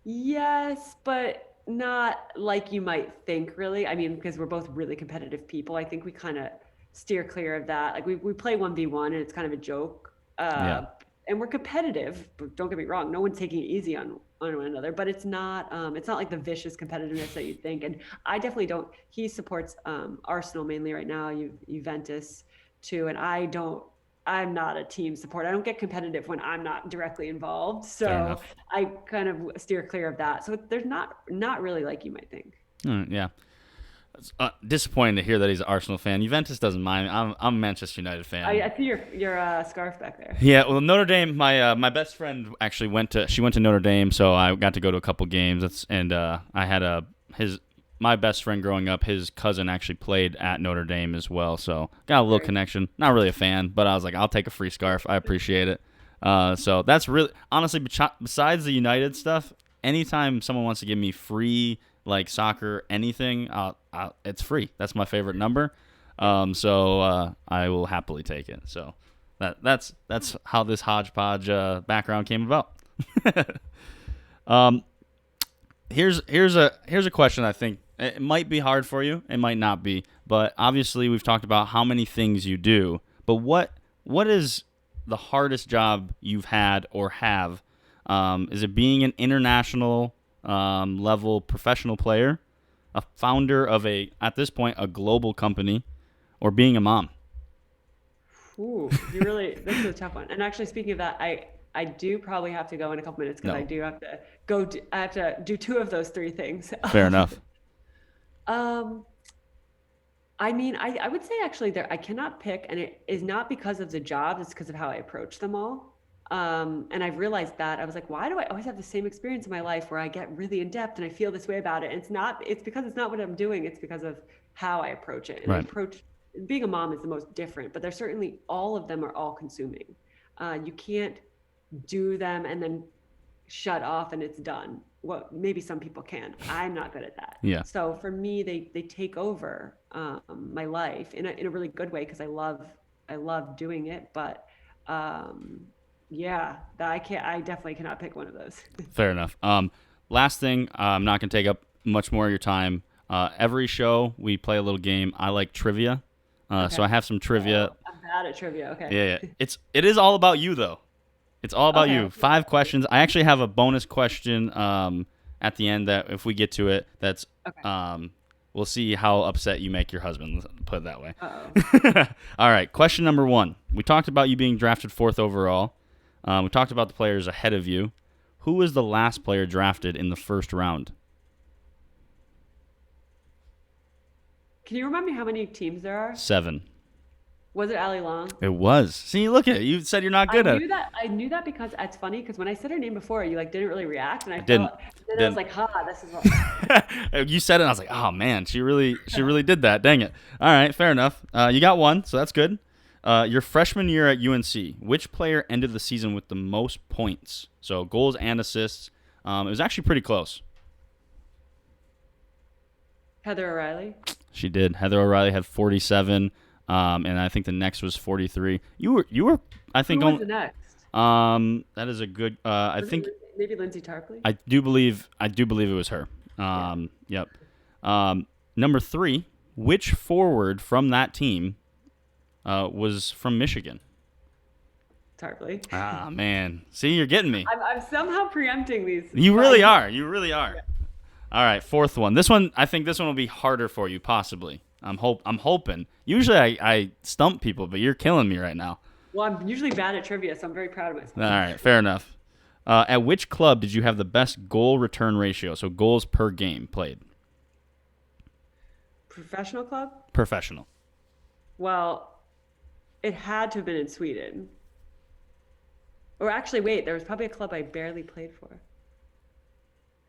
Yes, but not like you might think, really. I mean, because we're both really competitive people, I think we kind of steer clear of that. Like we play 1v1 and it's kind of a joke. Yeah. And we're competitive, but don't get me wrong, no one's taking it easy on one another, but it's not like the vicious competitiveness that you'd think. And I definitely don't. He supports Arsenal mainly right now, Juventus too, and I'm not a team support. I don't get competitive when I'm not directly involved. Fair So enough. I kind of steer clear of that. So there's not really like you might think. Yeah. It's disappointing to hear that he's an Arsenal fan. Juventus doesn't mind. I'm a Manchester United fan. I see your scarf back there. Yeah, well, Notre Dame. My best friend actually went to Notre Dame, so I got to go to a couple games. And I had his my best friend growing up. His cousin actually played at Notre Dame as well, so got a little Very connection. Not really a fan, but I was like, I'll take a free scarf. I appreciate it. So that's really honestly, besides the United stuff, anytime someone wants to give me free like soccer anything, it's free. That's my favorite number. So I will happily take it. So that's how this hodgepodge background came about. um, here's a question. I think it might be hard for you. It might not be, but obviously we've talked about how many things you do. But what is the hardest job you've had or have? Is it being an international level professional player, a founder of at this point a global company, or being a mom? Ooh, this is a tough one. And actually, speaking of that, I do probably have to go in a couple minutes because I No, do have to go. I have to do two of those three things. fair enough. um, I mean, I would say actually there I cannot pick, and it is not because of the job. It's because of how I approach them all. And I've realized that I was like, why do I always have the same experience in my life where I get really in depth and I feel this way about it? And it's because it's not what I'm doing. It's because of how I approach it. And I Right. approach being a mom is the most different, but there's certainly all of them are all consuming. You can't do them and then shut off and it's done. Well, maybe some people can. I'm not good at that. Yeah. So for me, they take over my life in a really good way because I love doing it. But um, yeah, that I definitely cannot pick one of those. Fair enough. Last thing, I'm not gonna take up much more of your time. Every show we play a little game. I like trivia, so Okay. I have some trivia. I'm bad at trivia. Okay. Yeah, yeah. It is all about you though. It's all about Okay. you. 5 questions. I actually have a bonus question at the end that if we get to it, that's Okay. we'll see how upset you make your husband. Let's put it that way. Uh-oh. All right. Question number 1. We talked about you being drafted 4th overall. We talked about the players ahead of you. Who was the last player drafted in the first round? Can you remind me how many teams there are? 7. Was it Ali Long? It was. See, look at it. You said you're not I good at knew it. that. I knew that because it's funny because when I said her name before, you like didn't really react, and I Didn't. felt. Then I was Didn't. like, "Ha, this is what." You said it, and I was like, oh, man, she really did that. Dang it. All right, fair enough. You got 1, so that's good. Your freshman year at UNC, which player ended the season with the most points? So goals and assists. It was actually pretty close. Heather O'Reilly. She did. Heather O'Reilly had 47, and I think the next was 43. You were. I think. Who was the next? That is a good. I think maybe Lindsay Tarpley. I do believe it was her. Yep. Number 3. Which forward from that team was from Michigan? Tarpley. Ah, man. See, you're getting me. I'm somehow preempting these. You really are. You really are. Yeah. All right, 4th one. I think this one will be harder for you, possibly. I'm hoping. Usually I stump people, but you're killing me right now. Well, I'm usually bad at trivia, so I'm very proud of myself. All right, fair enough. At which club did you have the best goal return ratio? So goals per game played. Professional club? Professional. Well, it had to have been in Sweden. Or actually, wait, there was probably a club I barely played for.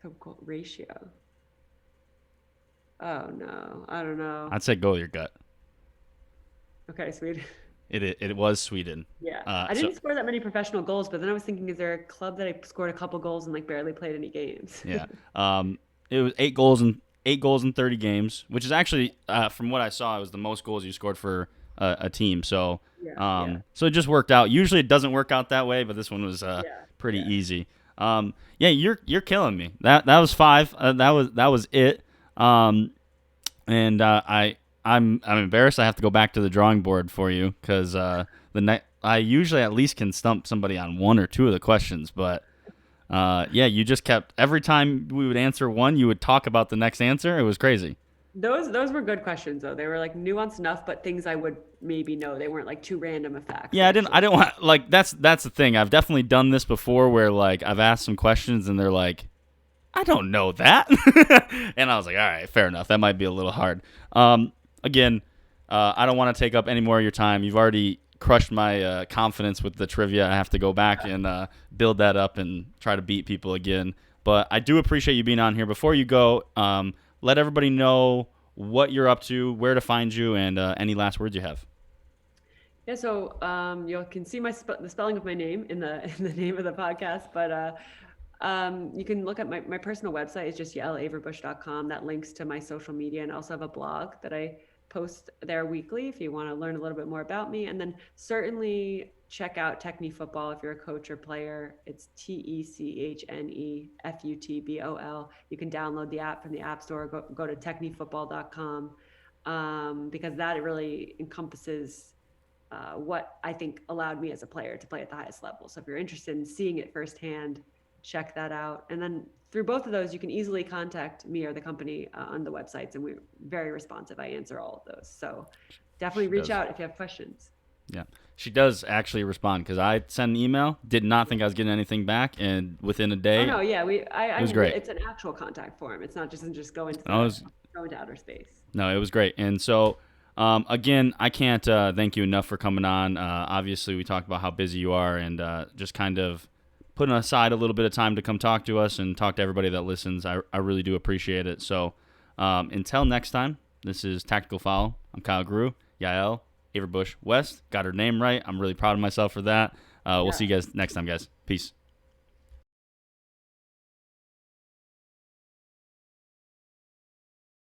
So goal ratio. Oh no, I don't know. I'd say go with your gut. Okay, Sweden. It was Sweden. Yeah, I didn't score that many professional goals, but then I was thinking, is there a club that I scored a couple goals and like barely played any games? Yeah. It was 8 goals in 30 games, which is actually from what I saw, it was the most goals you scored for a team. So so it just worked out. Usually it doesn't work out that way, but this one was pretty easy. You're killing me. That was 5. That was it. And I'm embarrassed. I have to go back to the drawing board for you because I usually at least can stump somebody on 1 or 2 of the questions, but you just kept every time we would answer one, you would talk about the next answer. It was crazy. Those were good questions though. They were like nuanced enough, but things I would maybe know. They weren't like too random of facts. Yeah, I didn't want like that's the thing. I've definitely done this before where like I've asked some questions and they're like, I don't know that. And I was like, all right, fair enough. That might be a little hard. Again, I don't want to take up any more of your time. You've already crushed my confidence with the trivia. I have to go back and build that up and try to beat people again. But I do appreciate you being on here. Before you go, let everybody know what you're up to, where to find you, and any last words you have. Yeah, so you can see the spelling of my name in the name of the podcast, but you can look at my personal website. It's just yaleaverbuch.com. That links to my social media, and I also have a blog that I post there weekly if you want to learn a little bit more about me. And then certainly check out Techne Futbol if you're a coach or player. It's TECHNE FUTBOL. You can download the app from the App Store. Go to technefutbol.com because that really encompasses what I think allowed me as a player to play at the highest level. So if you're interested in seeing it firsthand, check that out. And then through both of those, you can easily contact me or the company on the websites, and we're very responsive. I answer all of those. So definitely reach out if you have questions. Yeah, she does actually respond because I sent an email, did not think I was getting anything back, and within a day. Oh, no, yeah, it was great. It's an actual contact form. It's not just go into go into outer space. No, it was great. And so, again, I can't thank you enough for coming on. Obviously, we talked about how busy you are and just kind of putting aside a little bit of time to come talk to us and talk to everybody that listens. I really do appreciate it. So until next time, this is Tactical Foul. I'm Kyle Grew. Yael Averbuch-West got her name right. I'm really proud of myself for that. We'll see you guys next time, guys. Peace.